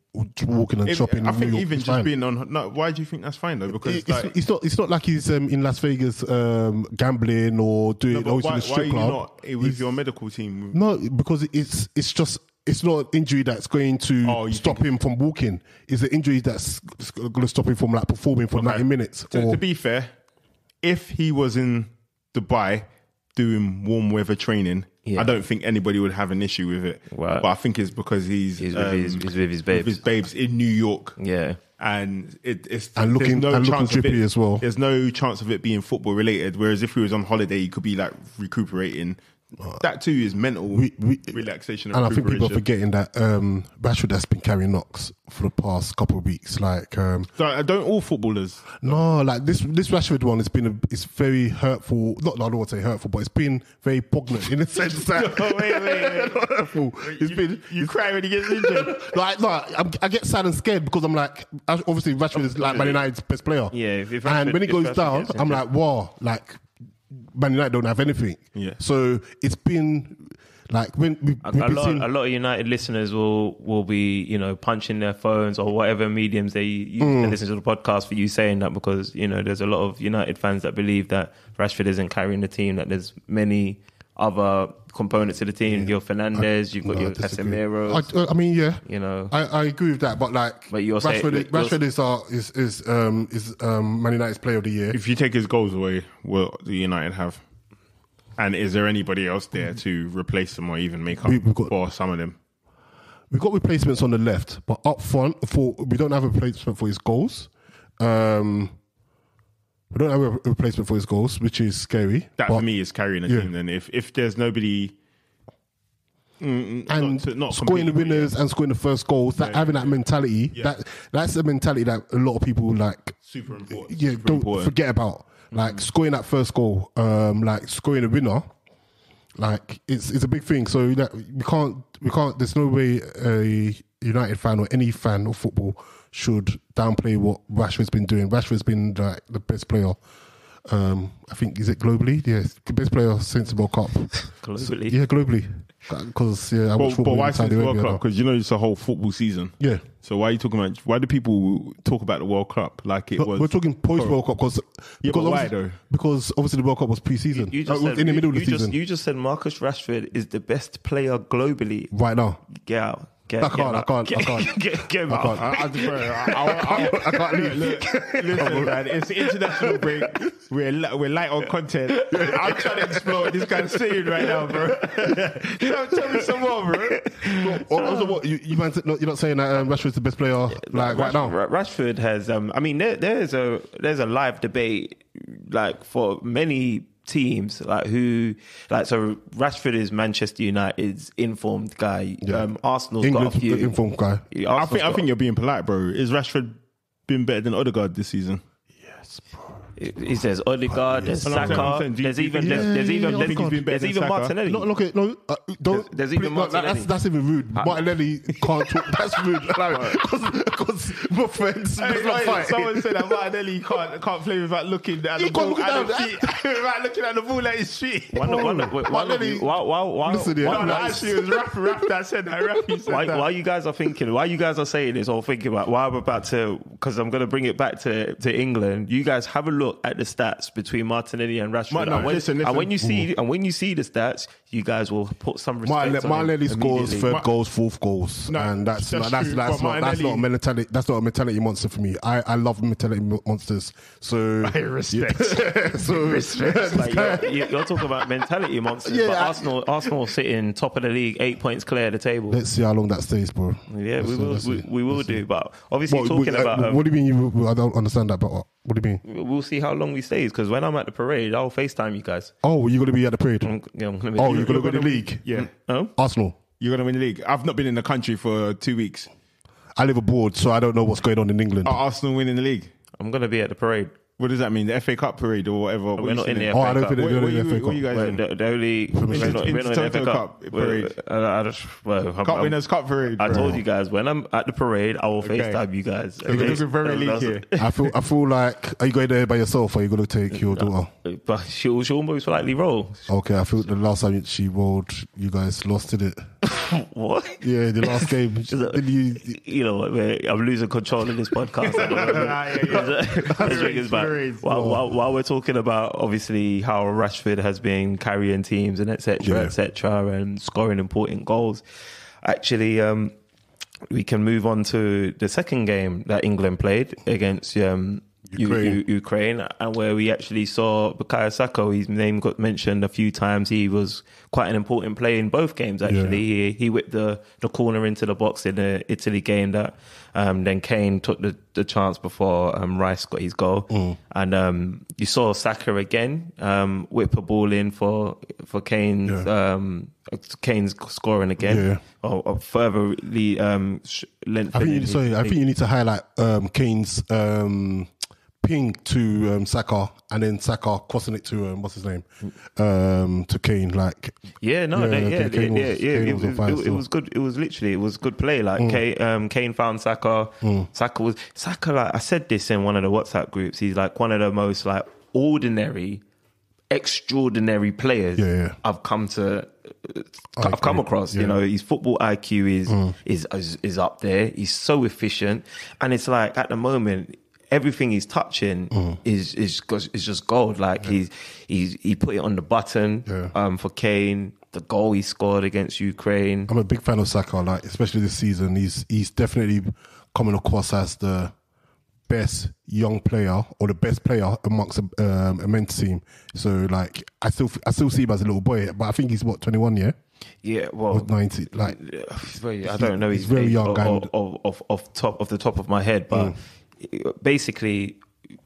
shopping. I think even just being on. No, why do you think that's fine though? Because it's not like he's in Las Vegas gambling or doing. No, in the strip club. Not with your medical team? No, because it's not an injury that's going to stop him from walking. It's an injury that's going to stop him from like performing for 90 minutes. To be fair, if he was in Dubai doing warm weather training, I don't think anybody would have an issue with it. Right. But I think it's because he's with his babes. With his babes in New York. Yeah. And looking trippy as well. There's no chance of it being football related. Whereas if he was on holiday, he could be like recuperating. That too is mental relaxation. And I think people are forgetting that Rashford has been carrying knocks for the past couple of weeks. Like, so don't all footballers? No, like this Rashford one has been it's very hurtful. Not, I don't want to say hurtful, but it's been very poignant in the sense that. Wait. Hurtful. You cry when he gets injured. I get sad and scared because I'm like, obviously Rashford is like Man United's best player. Yeah, and when he goes down, I'm like, wow, like. Man United don't have anything. Yeah. So it's been like when a lot of United listeners will be punching their phones or whatever mediums they use to listen to the podcast for you saying that, because there's a lot of United fans that believe that Rashford isn't carrying the team, that there's many other components of the team. Your Fernandes, you've got your Casemiro. I mean, yeah, I agree with that. But you're Rashford is Man United's Player of the Year. If you take his goals away, what do United have? And is there anybody else there to replace them or even make up for some of them? We've got replacements on the left, but up front, we don't have a replacement for his goals. We don't have a replacement for his goals, which is scary. That for me is carrying a team. Then if there's nobody not scoring the winners and scoring the first goals, having that mentality, that's a mentality that a lot of people super important. Yeah, don't forget about. Like scoring that first goal, like scoring a winner, like it's a big thing. So that we can't. There's no way a United fan or any fan of football should downplay what Rashford's been doing. Rashford's been like the best player. I think, is it globally? Yes, the best player since the World Cup. Globally? Yeah, globally. Because I watch football. But why since the World Cup? Because it's a whole football season. Yeah. So why are you talking about? Why do people talk about the World Cup like it was? We're talking post World Cup because why though? Because obviously the World Cup was pre-season. You just said, in the middle of the season. You just said Marcus Rashford is the best player globally right now. Get out. I can't. Get him out. I can't leave. Listen, man, it's international break. We're light on content. I'm trying to explore this guy's saying right now, bro. Tell me some more, bro. Also, what you're not saying that Rashford's the best player right now? Rashford has. I mean, there's a live debate for many teams so Rashford is Manchester United's informed guy. Arsenal's England's got a few informed guy. I think you're being polite, bro. Is Rashford been better than Odegaard this season? Yes, bro. There's Odegaard, there's Saka, there's even Martinelli. Don't. There's even Martinelli. That's even rude. Martinelli can't talk. That's rude. Because my friends does not fight. Someone said that Martinelli can't play without looking at the ball without looking at the ball at his feet. Actually, it was Raf that said that. While you guys are saying this or thinking about why I'm about to, because I'm going to bring it back to England, you guys have a look look at the stats between Martinelli and Rashford. No, listen. And when you see the stats, you guys will put some respect on Martinelli him scores immediately. third goals, fourth goals, No, and that's true, not but a mentality. That's not a mentality monster for me. I love mentality monsters. So I respect. Like, you're talking about mentality monsters, Yeah, but Arsenal sitting top of the league, 8 points clear of the table. let's see how long that stays, bro. Yeah, Let's see. we will do. But obviously, What, talking about what do you mean? I don't understand that. But what do you mean? we'll see how long we stays. Because when I'm at the parade, I'll FaceTime you guys. Oh, you're gonna be at the parade. I'm gonna be Oh, you're gonna You're win the gonna league. Yeah. Oh? Arsenal. You're going to win the league. I've not been in the country for 2 weeks. I live abroad, so I don't know what's going on in England. Are Arsenal winning the league? I'm gonna be at the parade. What does that mean? The FA Cup parade or whatever? We're not in the Oh, I FA don't Cup. think they're doing the FA What you Cup. guys Well, in? the only we're not in the Intertoto FA Cup parade. Cup Winners Cup parade. I bro. told you guys when I'm at the parade, I will FaceTime you guys. We're going to Premier League here. I feel like, are you going there by yourself or are you going to take your daughter? But she'll most likely roll. Okay, I feel the last time she rolled, you guys lost in it. What? Yeah, the last game. Did you? You know what, man, I'm losing control of this podcast. I don't know. Let's bring this back. While we're talking about obviously how Rashford has been carrying teams and etc. and scoring important goals, actually we can move on to the second game that England played against Ukraine, and where we actually saw Bukayo Saka. His name got mentioned a few times. He was quite an important player in both games. Actually, he whipped the corner into the box in the Italy game. That then Kane took the chance before Rice got his goal, and you saw Saka again whip a ball in for Kane's. Kane's scoring again, or furtherly lengthening. I think you need to highlight Kane's ping to Saka, and then Saka crossing it to what's his name, to Kane. Like, Kane was good. It was good play. Like Kane found Saka. Saka, like I said this in one of the WhatsApp groups. He's like one of the most like extraordinary players I've come across. You know, his football IQ is up there. He's so efficient, and it's like at the moment everything he's touching is just gold. Like he put it on the button for Kane. The goal he scored against Ukraine. I'm a big fan of Saka. Like, especially this season, he's definitely coming across as the best young player or the best player amongst a men's team. So like, I still see him as a little boy, but I think he's 21, yeah. Yeah, well, 90. Like, I don't know. He's very young off the top of my head, but basically,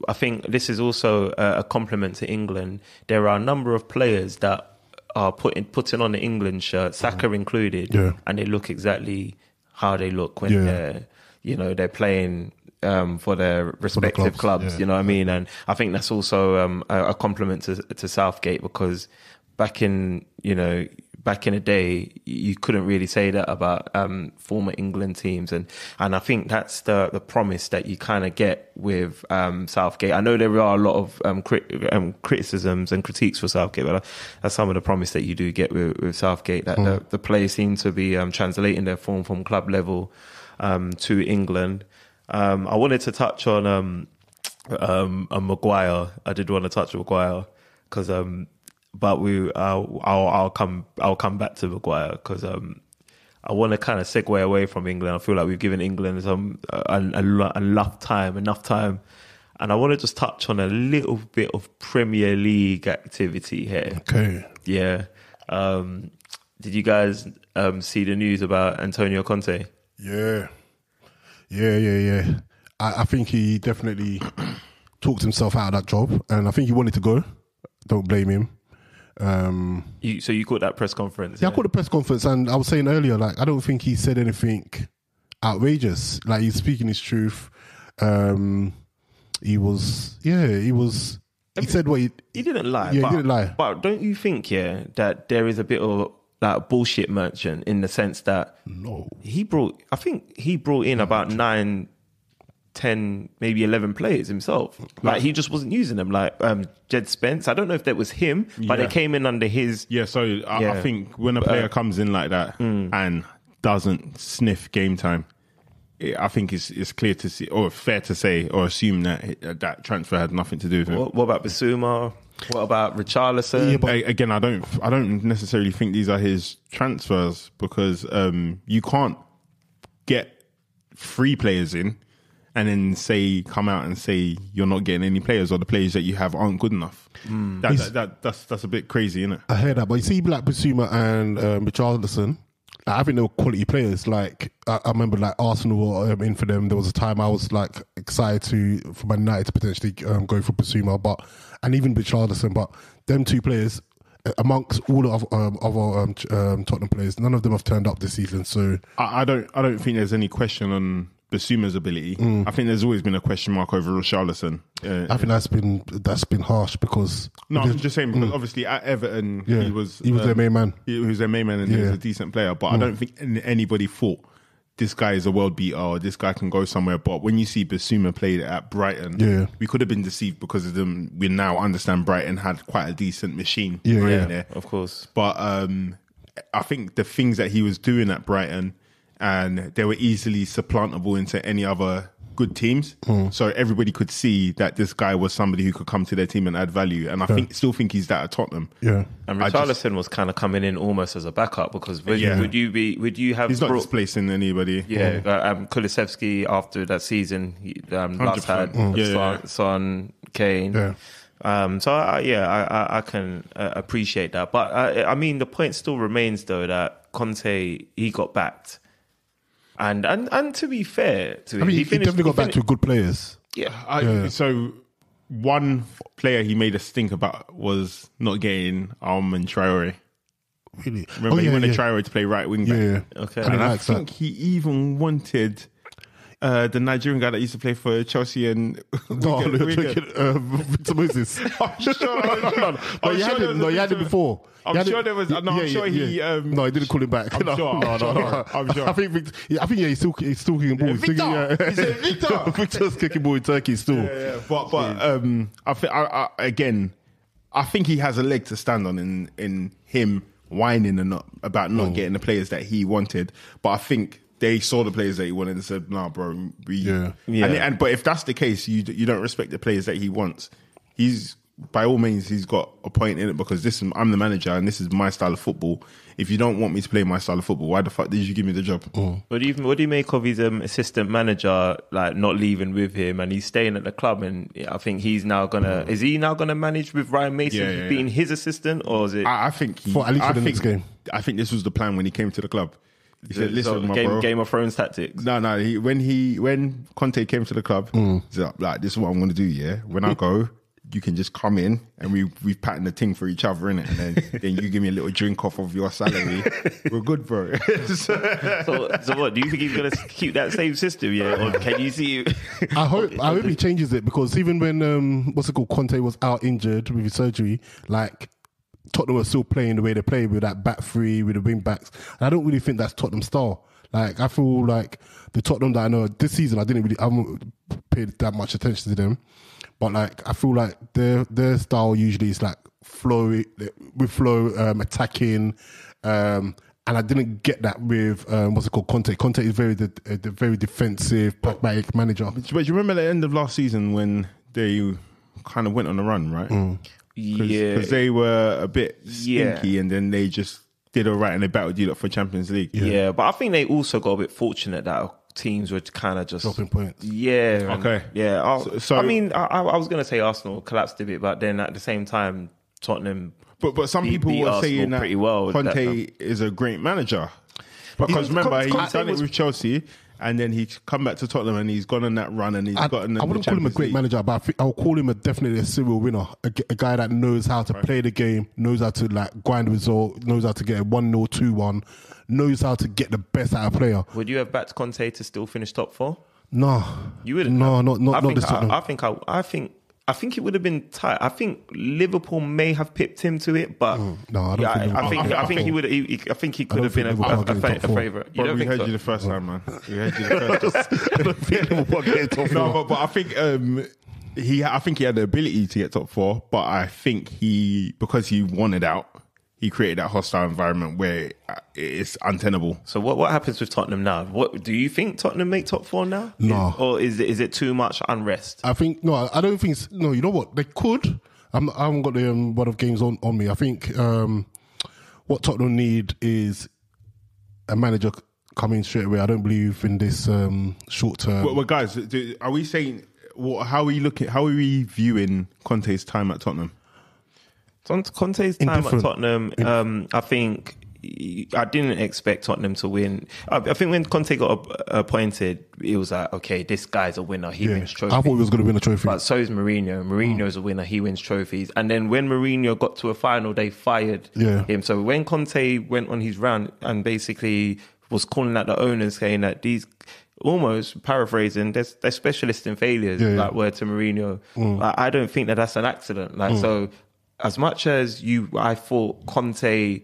I think this is also a compliment to England. There are a number of players that are putting on the England shirt, Saka included, and they look exactly how they look when they're playing for their respective clubs. You know what I mean? And I think that's also a compliment to Southgate, because back in the day, you couldn't really say that about former England teams, and I think that's the promise that you kind of get with Southgate. I know there are a lot of criticisms and critiques for Southgate, but that's some of the promise that you do get with Southgate, that the players seem to be translating their form from club level to England. I wanted to touch on Maguire. I did want to touch on Maguire because. But I'll come back to Maguire, because I want to kind of segue away from England. I feel like we've given England enough time, and I want to just touch on a little bit of Premier League activity here. Okay. Yeah. Did you guys see the news about Antonio Conte? Yeah. I think he definitely talked himself out of that job, and I think he wanted to go. Don't blame him. So you caught that press conference? Yeah, I caught the press conference, and I was saying earlier, like, I don't think he said anything outrageous. Like, he's speaking his truth. He said what he didn't lie. Yeah, he didn't lie. But don't you think, that there is a bit of like bullshit merchant in the sense that he brought in about 9, 10, maybe 11 players himself. Like, he just wasn't using them. Like Jed Spence, I don't know if that was him, but they came in under his. Yeah, so I think when a player comes in like that and doesn't sniff game time, I think it's clear to see, or fair to say, or assume that transfer had nothing to do with him. What about Bissouma? What about Richarlison? Yeah, but again, I don't necessarily think these are his transfers, because you can't get free players in and then come out and say you're not getting any players, or the players that you have aren't good enough. That's a bit crazy, isn't it? I hear that, but you see, like Bissouma and Richarlison, I think they were quality players. Like I remember, like Arsenal were in for them. There was a time I was like excited for Man United to potentially go for Bissouma, and even Richarlison. But them two players, amongst all of other Tottenham players, none of them have turned up this season. So I don't think there's any question on Bissouma's ability. I think there's always been a question mark over Richarlison. I think that's been harsh, because I'm just saying, because obviously at Everton he was their main man. He was their main man, and he was a decent player. But I don't think anybody thought this guy is a world beater, or this guy can go somewhere. But when you see Bissouma played at Brighton, we could have been deceived, because of them. We now understand Brighton had quite a decent machine in there, of course. But I think the things that he was doing at Brighton, and they were easily supplantable into any other good teams. So everybody could see that this guy was somebody who could come to their team and add value. And I still think he's that at Tottenham. Yeah. And Richarlison was kind of coming in almost as a backup, because would you have he's not displacing anybody. Yeah, Kulusevski after that season, last had Son, Kane. Yeah. So I can appreciate that. But I mean, the point still remains, though, that Conte, he got backed. And to be fair to him, he definitely got back to good players. Yeah. So one player he made us think about was not getting Armand Traore. Really? Remember, he wanted Traore to play right wing back. Yeah. Okay. And I think he even wanted the Nigerian guy that used to play for Chelsea and Victor Moses. I'm sure he had it before. I'm sure there was. No, I'm sure he. No, he didn't call him back. I'm sure. I'm sure. I think he's still kicking ball. Victor. Victor's kicking ball in Turkey still. Yeah. But I think he has a leg to stand on in him whining about not getting the players that he wanted. But I think they saw the players that he wanted and said, "Nah, bro, but if that's the case, you don't respect the players that he wants. He's, by all means, he's got a point in it, because I'm the manager and this is my style of football. If you don't want me to play my style of football, why the fuck did you give me the job?" What do you make of his assistant manager, like, not leaving with him and he's staying at the club? And I think he's now is he now gonna manage with Ryan Mason being his assistant, or is it? I think next game. I think this was the plan when he came to the club. He said, "Listen, my bro." Game of Thrones tactics. No. When Conte came to the club, he's like, "This is what I'm going to do. Yeah, when I go, you can just come in and we've patterned the thing for each other, innit? And then you give me a little drink off of your salary. We're good, bro." So what? Do you think he's going to keep that same system? Yeah, or can you see? I hope he changes it, because even when Conte was out injured with his surgery, like, Tottenham were still playing the way they play, with that back three, with the wing backs. And I don't really think that's Tottenham style. Like, I feel like the Tottenham that I know this season, I haven't paid that much attention to them. But, like, I feel like their style usually is like flow, attacking. And I didn't get that with Conte. Conte is very defensive, pragmatic manager. But you remember the end of last season when they kind of went on a run, right? Because they were a bit stinky, and then they just did all right and they battled you up for Champions League. Yeah, but I think they also got a bit fortunate that teams were kind of just dropping points. Yeah. Okay. Yeah. So I mean, I was going to say Arsenal collapsed a bit, but then at the same time, Tottenham. But some people were saying that pretty well. Conte is a great manager, because remember he's done it with Chelsea. And then he's come back to Tottenham and he's gone on that run and I wouldn't call him a great manager, but I'll call him definitely a serial winner. A guy that knows how to play the game, knows how to like grind result, knows how to get a 1-0, 2-1, knows how to get the best out of a player. Would you have backed Conte to still finish top 4? No. You wouldn't? No, not this Tottenham. I think it would have been tight. I think Liverpool may have pipped him to it, but no, I don't think. I think he would. I think he could have been a favourite. You don't think heard you the first time, man. We heard you the first time. I don't think Liverpool get top 4. No, but I think I think he had the ability to get top 4, but I think because he wanted out, he created that hostile environment where it's untenable. So what happens with Tottenham now? What do you think Tottenham make top 4 now? No. Or is it too much unrest? I think no. I don't think. No, you know what? They could. I haven't got the one of games on me. I think what Tottenham need is a manager coming straight away. I don't believe in this short term. Well, guys, are we saying how are we looking? How are we viewing Conte's time at Tottenham? Conte's time at Tottenham, I think I didn't expect Tottenham to win. I think when Conte got appointed, it was like, okay, this guy's a winner. He wins trophies. I thought he was going to win a trophy. But so is Mourinho. Mourinho's a winner. He wins trophies. And then when Mourinho got to a final, they fired him. So when Conte went on his round and basically was calling out the owners, saying that these, almost paraphrasing, they're specialists in failures, like word to Mourinho. Like, I don't think that that's an accident. Like, so as much as I thought Conte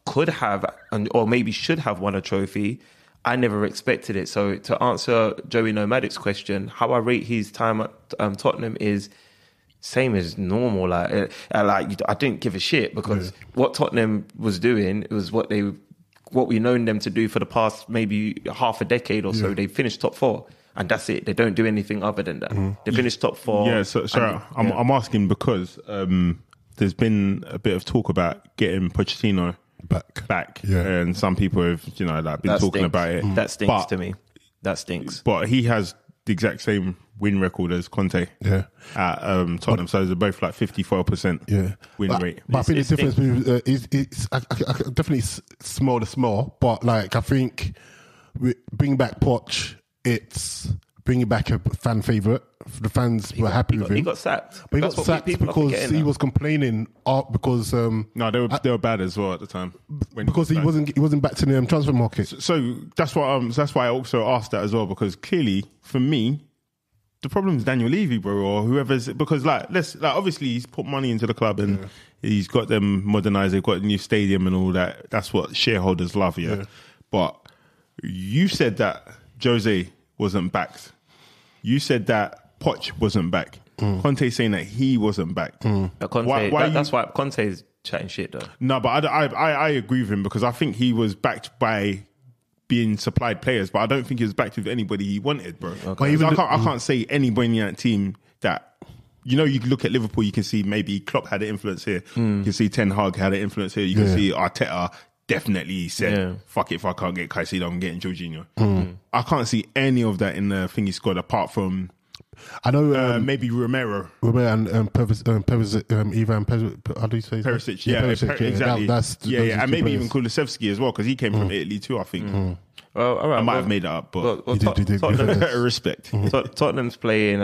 could have, or maybe should have won a trophy, I never expected it. So to answer Joey Nomadic's question, how I rate his time at Tottenham is same as normal. Like I didn't give a shit, because what Tottenham was doing, it was what we've known them to do for the past maybe half a decade or so. They finished top 4. And that's it. They don't do anything other than that. They finished top 4. Yeah, so I'm asking because there's been a bit of talk about getting Pochettino back. Yeah. And some people have, been talking about it. That stinks to me. That stinks. But he has the exact same win record as Conte at Tottenham. So they're both like 54% win rate. But I think the difference is I definitely smell the smell. But like, I think bringing back Poch, it's bringing back a fan favourite. The fans were happy with him. He got sacked. But he got sacked because he was complaining because... no, they were bad as well at the time. Because he wasn't back to the transfer market. So that's why I also asked that as well, because clearly, for me, the problem is Daniel Levy, bro, or whoever's... Because obviously he's put money into the club and he's got them modernised, they've got a new stadium and all that. That's what shareholders love, yeah. But you said that Jose wasn't backed. You said that Poch wasn't back. Conte saying that he wasn't back. That's why Conte's chatting shit, though. No, but I agree with him, because I think he was backed by being supplied players, but I don't think he was backed with anybody he wanted, bro. Okay. I can't say anybody in that team that... you look at Liverpool, you can see maybe Klopp had an influence here. You can see Ten Hag had an influence here. You can see Arteta definitely said, fuck it, if I can't get Caicedo, I'm getting Jorginho. I can't see any of that in the thingy squad apart from... I know maybe Romero and Ivan how do you say Perisic? Exactly. And maybe even Kulusevski as well, because he came from Italy too, I think. Well, all right, I might have made that up, but respect. Tottenham's playing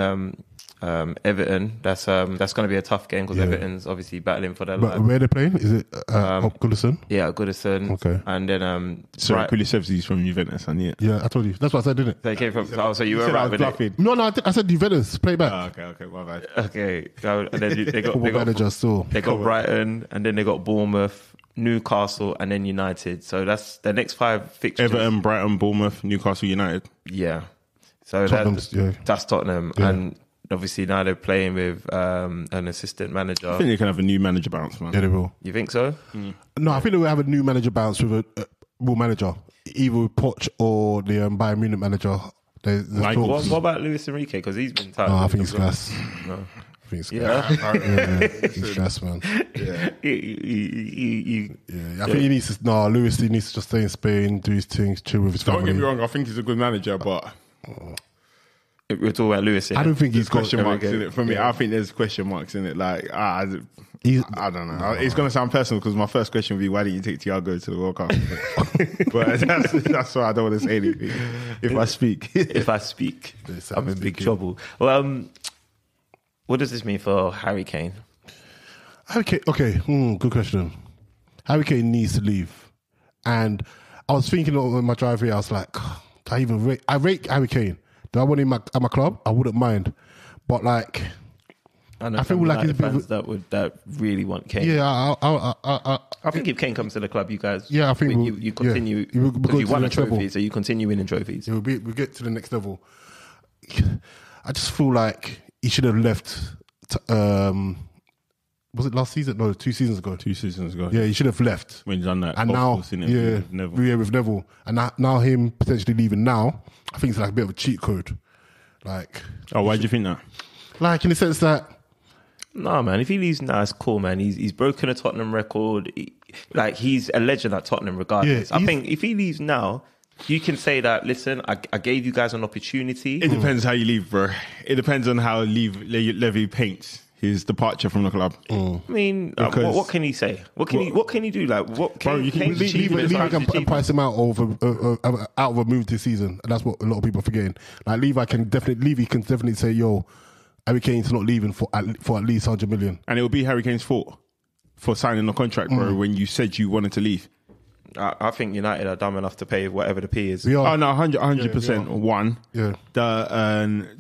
Everton. That's going to be a tough game, because Everton's obviously battling for their life. But where are they playing? Is it Goodison? Yeah, Goodison. Okay. And then Kulusevski's from Juventus, and yeah, I told you. That's what I said, didn't it? They came from. So you were right with it. No, I said Juventus. Play back. Okay, my bad. Okay, and then they got Brighton, and then they got Bournemouth, Newcastle, and then United. So that's the next 5 fixtures. Everton, Brighton, Bournemouth, Newcastle, United. Yeah. So that's Tottenham. Yeah. And obviously now they're playing with an assistant manager. I think they can have a new manager bounce, man. Yeah, they will. You think so? No, I think they will have a new manager bounce with a real manager. Either with Poch or the Bayern Munich manager. What about Luis Enrique? Because he's been tired. No, I think it's gas. No. I think it's it's gas, man. Yeah. I think he needs to. No, Lewis, he needs to just stay in Spain, do his things, chill with his family. Don't get me wrong. I think he's a good manager, but we're talking about Lewis. I don't think he's got question marks in it for me. I think there's question marks in it. Like I don't know. It's going to sound personal, because my first question would be, why didn't you take Thiago to the World Cup? But that's why I don't want to say anything. If I speak, I'm in big trouble. Well, what does this mean for Harry Kane? Okay, good question. Harry Kane needs to leave. And I was thinking on my drive here, I was like, I rate Harry Kane. Do I want him at my club? I wouldn't mind. But like, I feel like he's fans that really want Kane. Yeah, I think if Kane comes to the club, you guys, I think you continue, because you won a trophy, so you continue winning trophies. Yeah, we'll get to the next level. I just feel like he should have left. Was it last season? No, 2 seasons ago. 2 seasons ago. Yeah, he should have left. When he's done that. And now, with Neville. with Neville. And now him potentially leaving now, I think it's like a bit of a cheat code. Like, Oh, why do you think that? like in the sense that, No, man. If he leaves now, it's cool, man. He's broken a Tottenham record. He's a legend at Tottenham, regardless. Yeah, I think if he leaves now, you can say that. Listen, I gave you guys an opportunity. It depends how you leave, bro. It depends on how Levy paints his departure from the club. I mean, Because- what can he say? What can he do? Like, what can Bro, you can Kane's leave- achievements Levi are can achievements. price him out of a move this season, and that's what a lot of people are forgetting. Like Levy can definitely say, "Yo, Harry Kane's not leaving for at least 100 million." And it will be Harry Kane's fault for signing the contract, bro, when you said you wanted to leave. I think United are dumb enough to pay whatever the P is. We are. Oh, no, 100%. One. Yeah.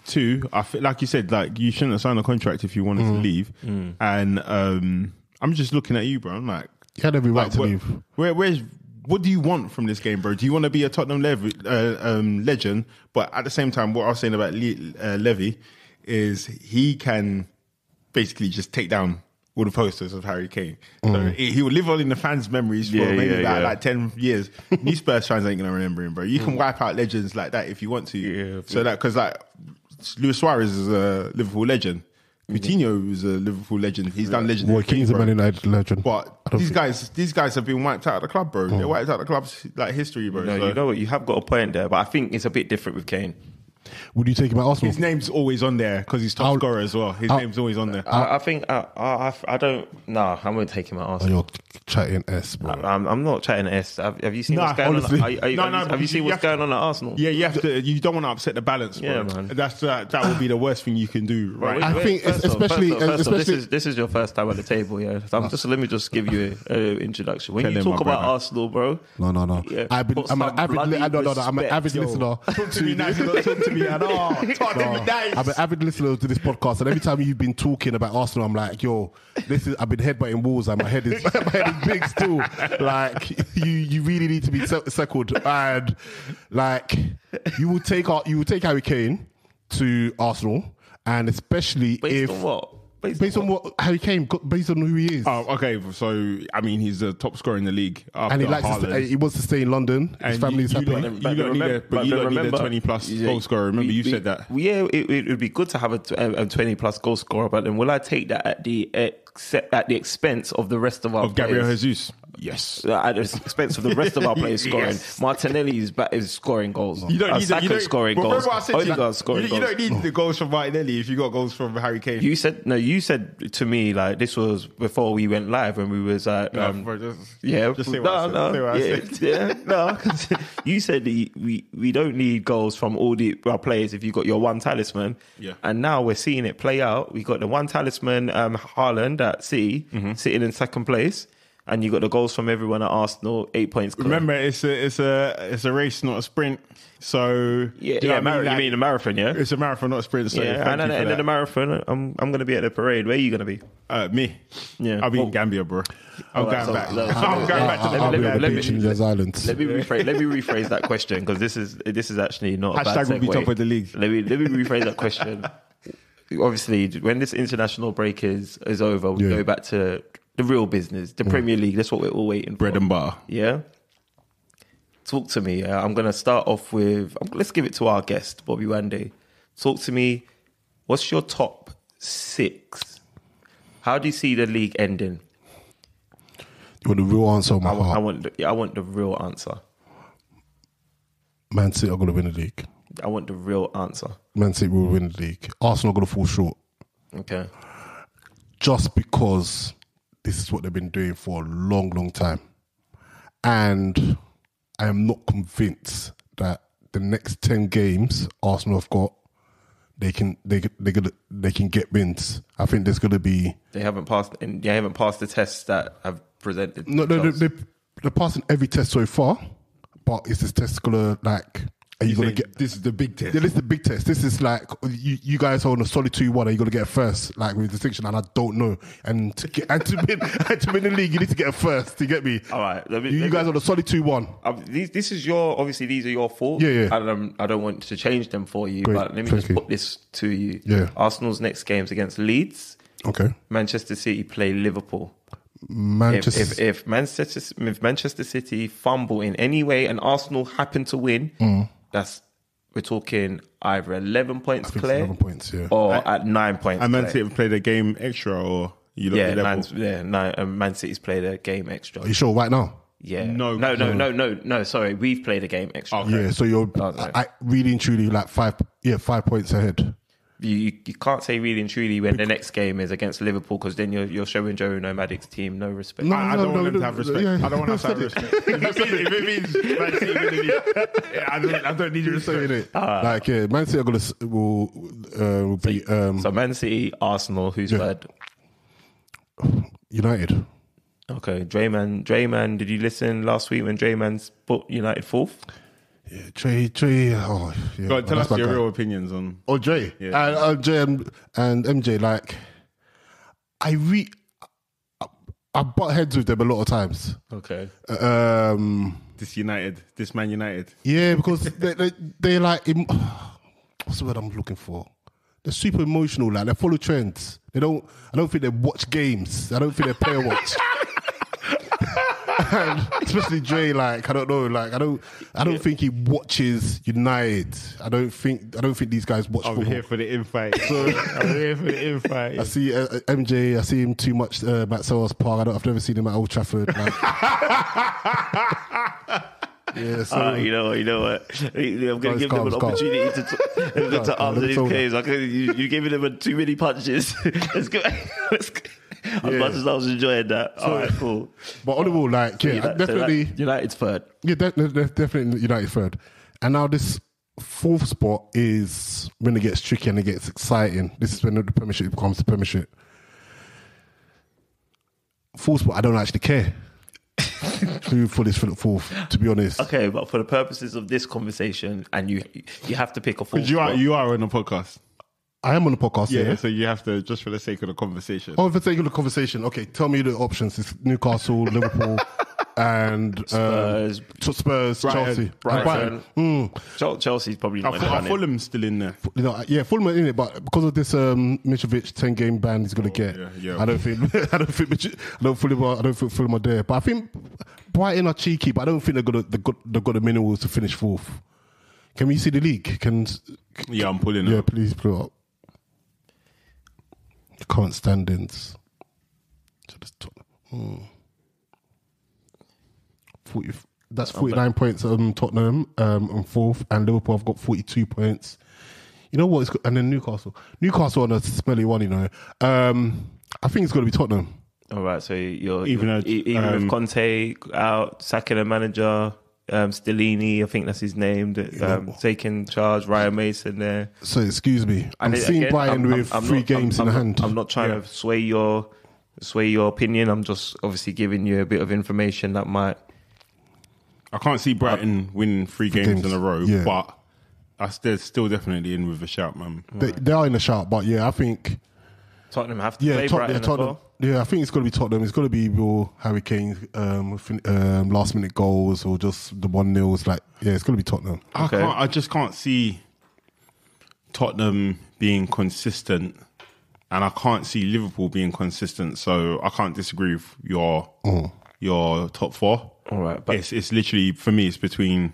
Two, I feel like you said, like, you shouldn't have signed a contract if you wanted to leave. And I'm just looking at you, bro. I'm like, He had every right to leave. What do you want from this game, bro? Do you want to be a Tottenham legend? But at the same time, what I was saying about Levy is he can basically just take down all the posters of Harry Kane. So he will live on in the fans' memories for maybe like 10 years. New Spurs fans ain't going to remember him, bro. You can wipe out legends like that if you want to. Yeah, so that, because like Luis Suarez is a Liverpool legend. Coutinho is a Liverpool legend. He's done legendary Well, Kane's things, a bro. Man United legend. But these guys have been wiped out of the club, bro. They wiped out the club's like history, bro. No, So you know what? You have got a point there, but I think it's a bit different with Kane. Would you take him at Arsenal? his name's always on there because he's top scorer as well. His name's always on there. I think I don't. No, I'm going to take him at Oh, Arsenal. you're chatting S, bro. I'm not chatting S. Have you seen Nah, what's going honestly. on? No, Have you seen what's going on at Arsenal? Yeah, you have to. You don't want to upset the balance, bro. Yeah, man. That would be the worst thing you can do, right? I think First off, especially- this is your first time at the table, yeah. Let me just give you an introduction. When Tell you him, talk my about brother. Arsenal, bro. No. Yeah, I'm put an some avid, bloody I'm an avid respect, yo. listener. Talk to me nice. Talk to me at all. Talk to me nice. I'm an avid listener to this podcast, and every time you've been talking about Arsenal, I'm like, yo, I've been headbutting walls, and my head is big still. Like, you really need to be settled, and like, you will take Harry Kane to Arsenal, and especially Based on what? based on what Harry Kane, based on who he is. Oh, okay. So I mean, he's the top scorer in the league after And he likes Haaland. he wants to stay in London. His And family's you happy. don't need a 20+ goal scorer. Remember, you said that. Yeah, it would be good to have a 20+ goal scorer, but then will I take that at the expense of the rest of our Of Gabriel players? Jesus. Yes. At the expense of the rest of our players scoring. Yes. Martinelli is scoring goals. You don't need Saka's scoring But goals. remember what I said to you? Odegaard's scoring You goals. don't need the goals from Martinelli if you got goals from Harry Kane. You said to me, like, this was before we went live when we was at Just say what I said. Say what I said. yeah, no. 'Cause you said that we don't need goals from all our players if you got your one talisman. Yeah. And now we're seeing it play out. We got the one talisman, Haaland at City, sitting in second place, and you got the goals from everyone at Arsenal, 8 points. clear. Remember, it's a race, not a sprint. So Yeah, do you know what I mean? you Like, mean a marathon, yeah? it's a marathon, not a sprint. So Yeah, and at the end of the marathon, I'm going to be at the parade. Where are you going to be? me, Yeah. I'll be in Gambia, bro. I'm Alright, going back. so- I'm going back to I'll be the on the let me- beach in those islands. Let me rephrase that question, because this is actually not a bad Hashtag will be segue. top of the league. Let me rephrase that question. Obviously, when this international break is over, we go back to the real business, the Premier League. That's what we're all waiting for. Bread and butter. Yeah. Talk to me. I'm going to start off with. Let's give it to our guest, Bobby Wande. Talk to me. What's your top 6? How do you see the league ending? You want the real answer on my heart? I want the real answer. Man City are going to win the league. I want the real answer. Man City will win the league. Arsenal are going to fall short. Okay. Just because this is what they've been doing for a long, long time. And I am not convinced that the next 10 games Arsenal have got, they can get wins. I think there's going to be... They haven't passed the tests that have presented. No, themselves. they're passing every test so far, but is this test going to, like... Are you going to get... This is the big test. Yeah, this is the big test. This is like, you guys are on a solid 2-1. Are you going to get a first, like with distinction? And I don't know. And to win the league, you need to get a first. Do you get me? All right. You guys are on a solid 2-1. This is obviously these are your faults. Yeah. And I don't want to change them for you, Great. but let me Thank just you. put this to you. Yeah. Arsenal's next games against Leeds, Okay. Manchester City play Liverpool. Manchester. If Manchester City fumble in any way and Arsenal happen to win, we're talking either 11 points I think it's clear 11 points, yeah. or at 9 points And Man clear. City played a game extra, or you look at level? Man City's played a game extra. Are you sure right now? Yeah. No. No. Sorry, we've played a game extra. Okay. Yeah, so you're really and truly like 5 points ahead. You can't say really and truly when the next game is against Liverpool, because then you're showing Joe Nomadic's team no respect. No, I don't want them to have respect. yeah. I don't want us to have respect. If it means Man City winning it, I don't need your respect. Like, yeah, Man City are will be So Man City, Arsenal, who's third? United. Okay, Drayman, did you listen last week when Drayman put United fourth? Yeah, Trey. Oh, yeah. Go on, tell us my your guy. real opinions on. Oh, Dre. Yeah. Dre and MJ, like, I butt heads with them a lot of times. Okay. This Man United. Yeah, because they like, what's the word I'm looking for? They're super emotional, like they follow trends. I don't think they watch games. I don't think they player watch. And especially Dre, like, I don't know, like, I don't think he watches United. I don't think these guys watch football. I'm here for the infight. I see MJ. I see him too much at Selhurst Park. I've never seen him at Old Trafford. Like. Yeah, so You know what? I'm going to give them an opportunity to answer these games. You're giving them too many punches. Let's go. As much as I was enjoying that. All right, cool. But on the whole, like, yeah, definitely United's third. Yeah, definitely United third. And now this fourth spot is when it gets tricky and it gets exciting. This is when the Premiership becomes the Premiership. Fourth spot, I don't actually care. Who for this fourth, to be honest. Okay, but for the purposes of this conversation, and you have to pick a fourth. You are on a podcast. I am on the podcast, yeah. So you have to, just for the sake of the conversation. Oh, for the sake of the conversation, okay, tell me the options. It's Newcastle, Liverpool, and Spurs, Chelsea. Brighton. Chelsea's probably not. Are Fulham still in there? Yeah, Fulham are in it, but because of this Mitrovic 10-game ban he's going to get, yeah. I don't think Fulham are there. But I think Brighton are cheeky, but I don't think they've got the minerals to finish fourth. Can we see the league? Yeah, I'm pulling it. Yeah, please pull it up. The current standings. That's 49 points Tottenham on fourth, and Liverpool have got 42 points. You know what? And then Newcastle on a smelly one, you know. I think it's going to be Tottenham. All right, so you're even with Conte out, sacking a manager, Stellini, I think that's his name, taking charge, Ryan Mason there. So excuse me, I'm seeing Brighton with 3 games in hand. I'm not trying to sway your opinion. I'm just obviously giving you a bit of information that might. I can't see Brighton winning 3 games in a row, but they're still definitely in with a shout, man. They are in a shout, but yeah, I think Tottenham have to play Brighton as well. Yeah, I think it's going to be Tottenham. It's going to be Harry Kane last minute goals or just the 1-0s. Like, yeah, it's going to be Tottenham. Okay. I just can't see Tottenham being consistent, and I can't see Liverpool being consistent. So I can't disagree with your top 4. All right, but it's literally, for me, it's between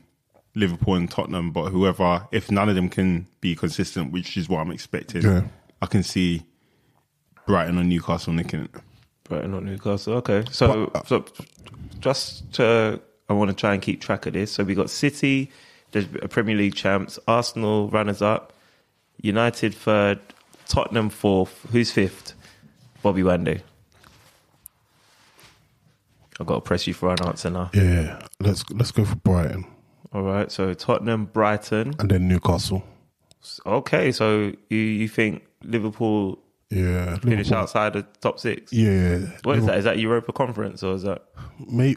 Liverpool and Tottenham. But whoever, if none of them can be consistent, which is what I'm expecting, I can see Brighton or Newcastle nicking it. Brighton or Newcastle, okay. So just I want to try and keep track of this. So we got City, the Premier League champs, Arsenal runners up, United third, Tottenham fourth. Who's fifth? Bobby Wande. I've got to press you for an answer now. Yeah, let's go for Brighton. All right, so Tottenham, Brighton. And then Newcastle. Okay, so you think Liverpool finish outside the top 6? Yeah. What is that? Is that Europa Conference or is that?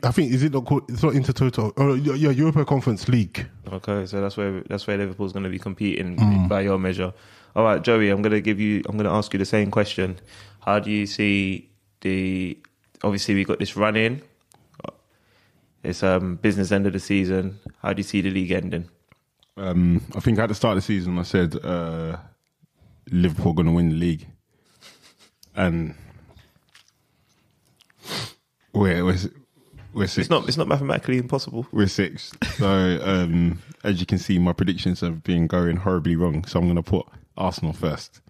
I think, is it not called, it's not Intertoto. Oh, yeah, Europa Conference League. Okay, so that's where Liverpool's going to be competing by your measure. All right, Joey, I'm going to ask you the same question. How do you see obviously we got this run in. It's business end of the season. How do you see the league ending? I think at the start of the season I said Liverpool going to win the league. and we're sixth. It's not mathematically impossible. We're sixth. So as you can see, my predictions have been going horribly wrong. So I'm going to put Arsenal first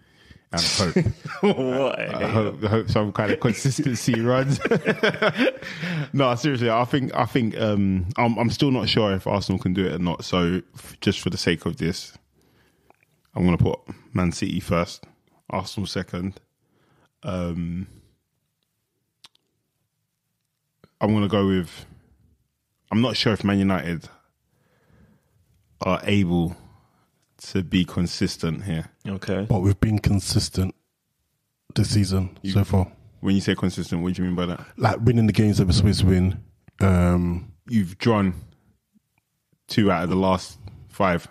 and hope. I hope some kind of consistency runs. No, seriously, I think I'm still not sure if Arsenal can do it or not. So just for the sake of this, I'm going to put Man City first, Arsenal second. I'm going to go with... I'm not sure if Man United are able to be consistent here. Okay. But we've been consistent this season so far. When you say consistent, what do you mean by that? Like winning the games that we're supposed to win. You've drawn 2 out of the last 5.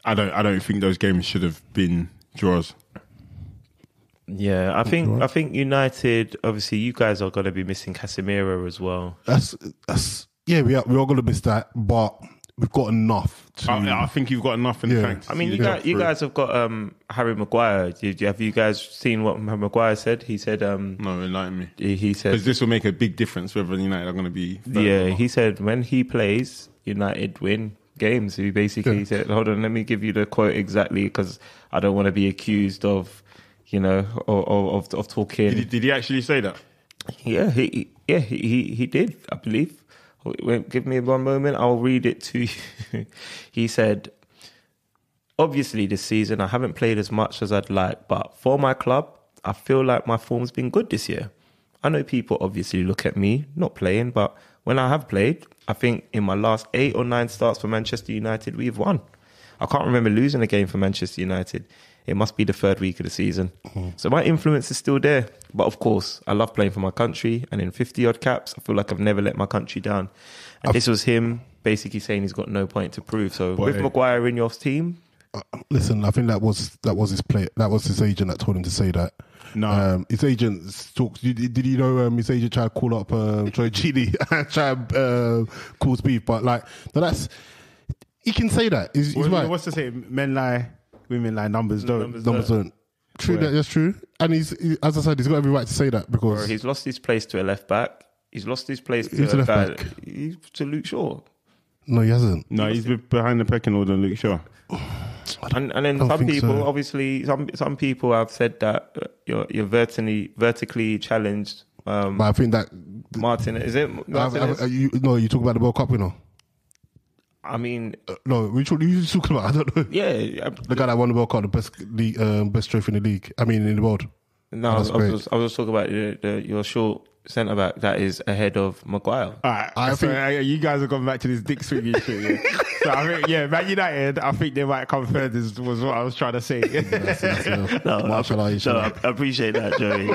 I don't think those games should have been draws. Yeah, I think United. Obviously, you guys are going to be missing Casemiro as well. That's we are going to miss that, but we've got enough. I think you've got enough in the tank. I mean, you guys have got Harry Maguire. Have you guys seen what Maguire said? He said, "No, enlighten me." He said, because this will make a big difference whether United are going to be. He said when he plays, United win games. He basically said, "Hold on, let me give you the quote exactly because I don't want to be accused of." Of talking. Did he actually say that? Yeah, he did, I believe. Wait, give me one moment, I'll read it to you. He said, obviously this season I haven't played as much as I'd like, but for my club, I feel like my form's been good this year. I know people obviously look at me not playing, but when I have played, I think in my last 8 or 9 starts for Manchester United, we've won. I can't remember losing a game for Manchester United. It must be the 3rd week of the season. So my influence is still there. But of course, I love playing for my country. And in 50-odd caps, I feel like I've never let my country down. And this was him basically saying he's got no point to prove. So with Maguire in your team... listen, I think that was his play. That was his agent that told him to say that. No. His agent talks. Did you know his agent tried to call up Troy Gini and try and cause beef? But that's... He can say that. He's right. What's to say? Men lie... Women lie, numbers don't. Numbers don't. True, that's true. And as I said, he's got every right to say that because he's lost his place to a left back. He's lost his place to a guy. To Luke Shaw. No, he hasn't. No, he's behind the pecking order, Luke Shaw. And then some people, obviously, some people have said that you're vertically challenged. But I think that Martin, is it? You talk about the World Cup winner. I mean, no, which one are you talking about? I don't know. Yeah, the guy that won the World Cup, the best trophy in the league. I mean, in the world. No, I was talking about your short centre back that is ahead of Maguire. All right, I think you guys have gone back to this dick swinging shit. Yeah. So I think, Man United, I think they might come third. Was what I was trying to say. I appreciate that, Joey.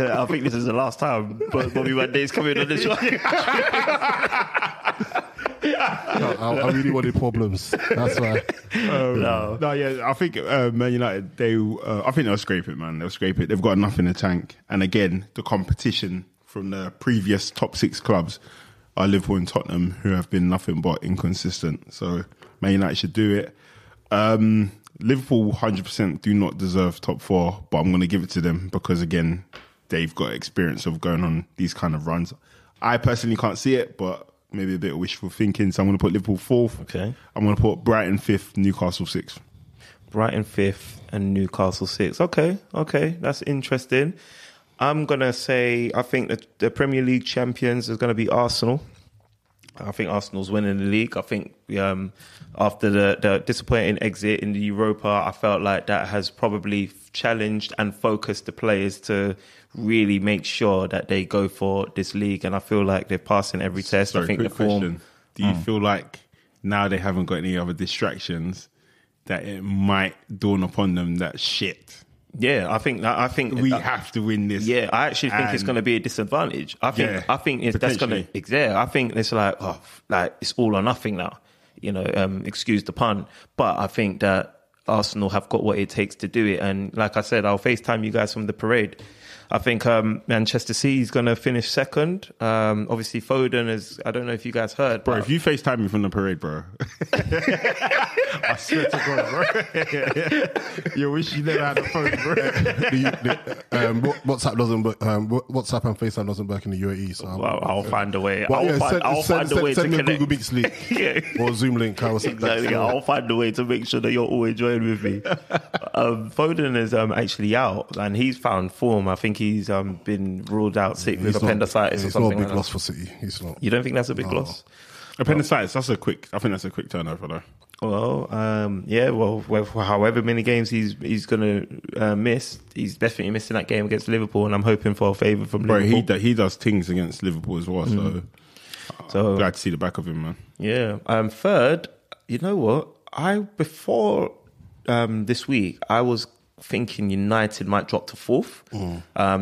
I think this is the last time Bobby Monday's coming on the show. I really wanted problems. That's why. I think Man United. I think they'll scrape it, man. They'll scrape it. They've got enough in the tank. And again, the competition from the previous top 6 clubs are Liverpool and Tottenham, who have been nothing but inconsistent. So Man United should do it. Liverpool 100% do not deserve top 4, but I'm going to give it to them because again, they've got experience of going on these kind of runs. I personally can't see it, but maybe a bit of wishful thinking. So I'm going to put Liverpool 4th. Okay. I'm going to put Brighton 5th, Newcastle 6th. Brighton 5th and Newcastle 6th. Okay. That's interesting. I'm going to say I think that the Premier League champions is going to be Arsenal. I think Arsenal's winning the league. I think after the disappointing exit in the Europa, I felt like that has probably challenged and focused the players to really make sure that they go for this league. And I feel like they're passing every test. Sorry, I think the form. Question. Do you feel like now they haven't got any other distractions that it might dawn upon them that shit? Yeah, I think we have to win this. Yeah, I actually think it's going to be a disadvantage. I think that's going to. Yeah, I think it's like it's all or nothing now. Excuse the pun, but I think that Arsenal have got what it takes to do it. And like I said, I'll FaceTime you guys from the parade. I think Manchester City is going to finish second. Obviously, Foden is. I don't know if you guys heard, Bro, if you FaceTime me from the parade, bro, I swear to God, bro, you wish you never had a phone, bro. WhatsApp doesn't work. WhatsApp and FaceTime doesn't work in the UAE. So I'll find a way. I'll find a way to send me a connect. Google Meet link or Zoom link. Exactly. I'll find a way to make sure that you're always joining with me. Foden is actually out, and he's found form. I think he's been ruled out sick with appendicitis or something. It's not a big like loss for City. He's not. You don't think that's a big loss? Appendicitis. I think that's a quick turnover, though. Well, yeah. Well, however many games he's going to miss, he's definitely missing that game against Liverpool, and I'm hoping for a favour from Liverpool. Bro, he does things against Liverpool as well. So I'm glad to see the back of him, man. Yeah. Third, you know what? Before this week, I was thinking United might drop to fourth,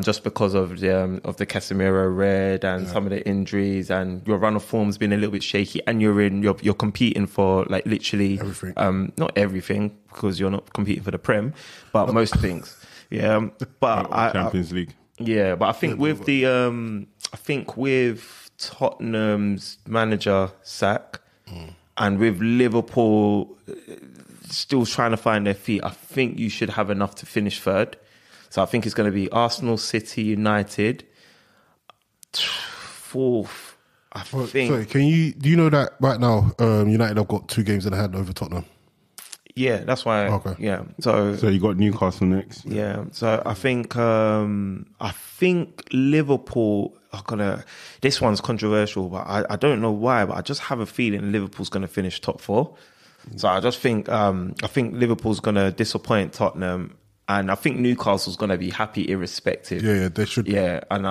just because of the Casemiro red and some of the injuries, and your run of form's been a little bit shaky, and you're competing for like literally everything. Not everything, because you're not competing for the Prem, but most things. Yeah, but Champions League. Yeah, but I think with with Tottenham's manager sack, and with Liverpool still trying to find their feet, I think you should have enough to finish third. So I think it's going to be Arsenal, City, United. Fourth, I think. Sorry, do you know that right now United have got 2 games in hand over Tottenham? Yeah, that's why. Okay. Yeah, so you got Newcastle next. Yeah, so I think Liverpool are gonna. This one's controversial, but I don't know why, but I just have a feeling Liverpool's gonna finish top 4. So I just think Liverpool's gonna disappoint Tottenham, and I think Newcastle's gonna be happy irrespective. Yeah, they should. Yeah, and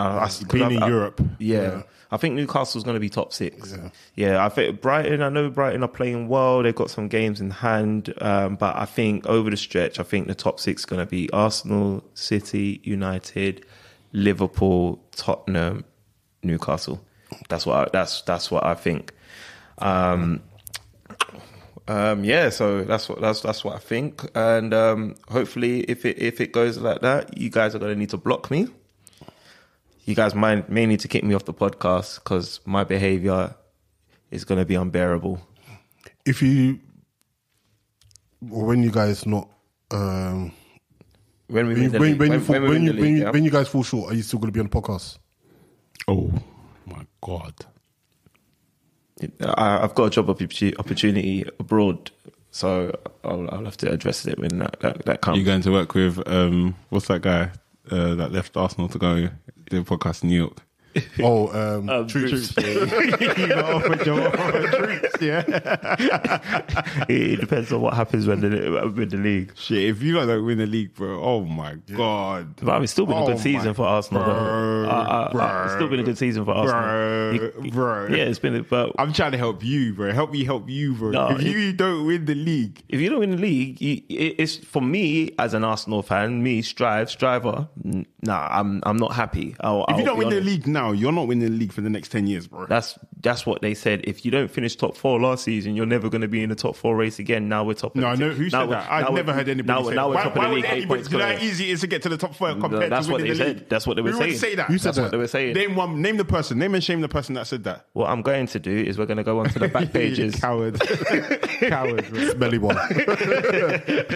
being in Europe. Yeah. I think Newcastle's going to be top 6. Yeah, I think Brighton. I know Brighton are playing well. They've got some games in hand, but I think over the stretch, I think the top 6 is going to be Arsenal, City, United, Liverpool, Tottenham, Newcastle. That's what I think. Yeah, so that's what I think, and hopefully, if it goes like that, you guys are going to need to block me. You guys may need to kick me off the podcast because my behaviour is going to be unbearable. When you guys not when you guys fall short, are you still going to be on the podcast? Oh my God. I've got a job opportunity abroad, so I'll have to address it when that comes. You're going to work with what's that guy that left Arsenal to go do a podcast in New York? Troops. You know, Troops, yeah. It depends on what happens when the league. Shit, if you don't win the league, bro, oh my God. But it's still been a good season for Arsenal. It's still been a good season for Arsenal. Bro. Yeah, it's been. But I'm trying to help you, bro. Help me, bro. No, if you don't win the league, it's for me as an Arsenal fan. Striver. Nah, I'm not happy. If you don't win the league now, you're not winning the league for the next 10 years, bro. That's what they said. If you don't finish top 4 last season, you're never going to be in the top 4 race again. Now we're top. No, I know who said that. I've never heard anybody say that. Why would anybody say how easy it is to get to the top 4 compared to winning the league? That's what they were saying. Who would say that? Who said That's what they were saying. Name the person. Name and shame the person that said that. What I'm going to do is we're going to go onto the back pages. Coward, bro. Smelly one.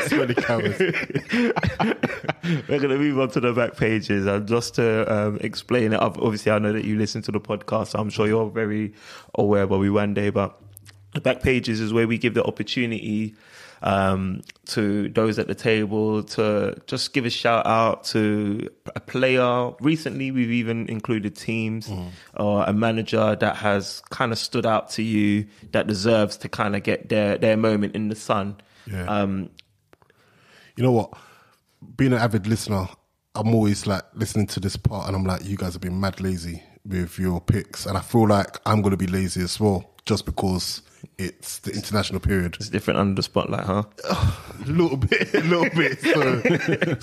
Smelly coward. We're going to move on to the back pages, and just to explain it. Obviously, I know that you listen to the podcast, so I'm sure you're very aware, but one day. But the back pages is where we give the opportunity to those at the table to just give a shout out to a player. Recently, we've even included teams or a manager that has kind of stood out to you that deserves to kind of get their moment in the sun. Yeah. You know what? Being an avid listener, I'm always like listening to this part and I'm like, you guys have been mad lazy with your picks. And I feel like I'm going to be lazy as well, just because it's the international period. It's different under the spotlight, huh? A little bit.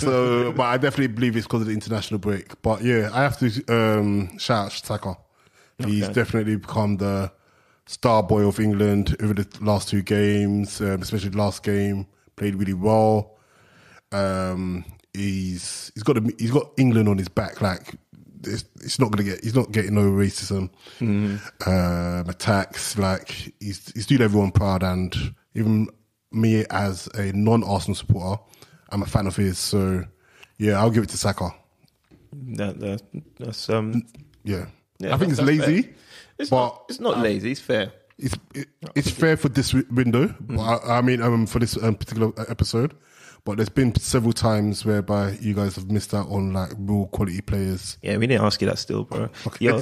So, but I definitely believe it's because of the international break. But yeah, I have to shout out Saka. He's definitely become the star boy of England over the last 2 games, especially the last game. Played really well. he's got England on his back. Like he's not getting no racism attacks. Like he's doing everyone proud, and even me as a non-Arsenal supporter, I'm a fan of his. So yeah, I'll give it to Saka. That's Yeah, Yeah, I think it's that's lazy. fair. It's but not lazy. It's fair. It's fair for this window. But I mean, for this particular episode. But there's been several times whereby you guys have missed out on like real quality players. Yeah, we didn't ask you that still, bro. Okay. Yeah,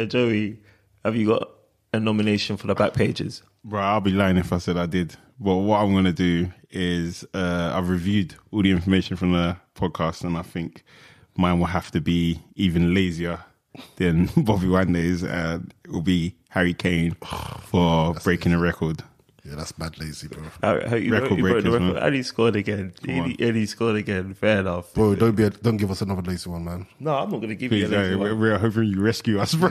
Joey, have you got a nomination for the back pages? Bro, I'll be lying if I said I did. But what I'm going to do is I've reviewed all the information from the podcast, and I think mine will have to be even lazier than Bobby Wande's, and it will be Harry Kane for breaking a record. Yeah, that's bad lazy, bro. Record breakers, man. And he scored again. He scored again. Fair enough. Bro, don't give us another lazy one, man. No, I'm not going to give Please, you a lazy one. we're hoping you rescue us, bro.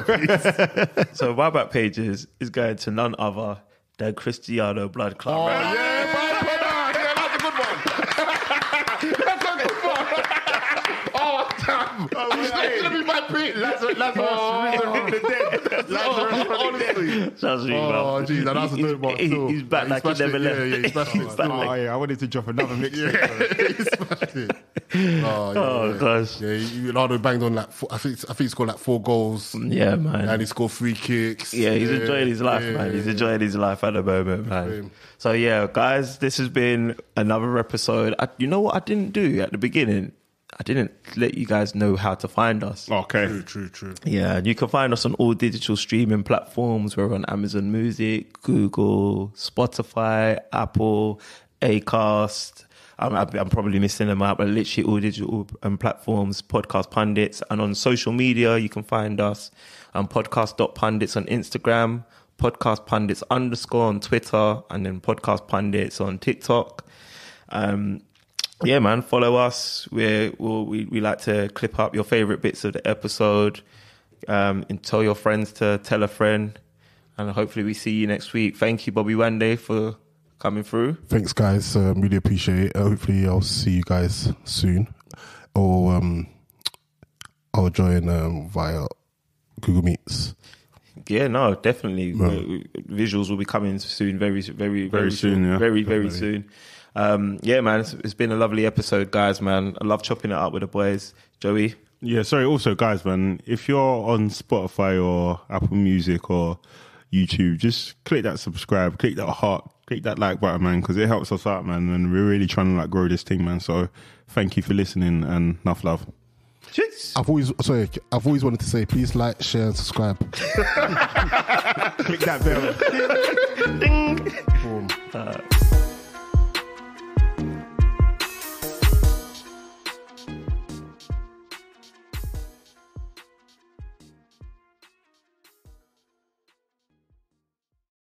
So my back pages is going to none other than Cristiano Blood Club. Oh, yeah, that's a good one. That's a good one. Oh, damn. He's going to be my pick. Lazarus from the dead. Lazarus from the dead. Sounds really Oh, well. geez, that's a good one. He's back like he never left. Yeah, he smashed it. Oh, yeah, I wanted to drop another mix. He smashed it. Oh, gosh. Yeah, Ronaldo banged on like I think he scored like 4 goals. Yeah, man. And he scored 3 kicks. Yeah, he's enjoying his life, man. He's enjoying his life at the moment, man. So, yeah, guys, this has been another episode. You know what I didn't do at the beginning? I didn't let you guys know how to find us. Okay. True. Yeah, and you can find us on all digital streaming platforms. We're on Amazon Music, Google, Spotify, Apple, Acast. I'm probably missing them out, but literally all digital platforms, Podcast Pundits. And on social media, you can find us on podcast.pundits on Instagram, Podcast Pundits _ on Twitter, and then Podcast Pundits on TikTok. Yeah, man, follow us. We like to clip up your favourite bits of the episode and tell your friends to tell a friend. And hopefully we see you next week. Thank you, Bobby Wande, for coming through. Thanks, guys. Really appreciate it. Hopefully I'll see you guys soon. Or I'll join via Google Meets. Yeah, no, definitely. Visuals will be coming soon, very soon. Yeah. Very soon. Yeah, man, it's been a lovely episode, guys, man. I love chopping it up with the boys. Joey? Yeah, sorry, also, guys, man, if you're on Spotify or Apple Music or YouTube, just click that subscribe, click that heart, click that like button, man, because it helps us out, man, and we're really trying to like grow this thing, man. So thank you for listening, and enough love. Cheers. I've always wanted to say, please like, share, and subscribe. Click that bell. Ding.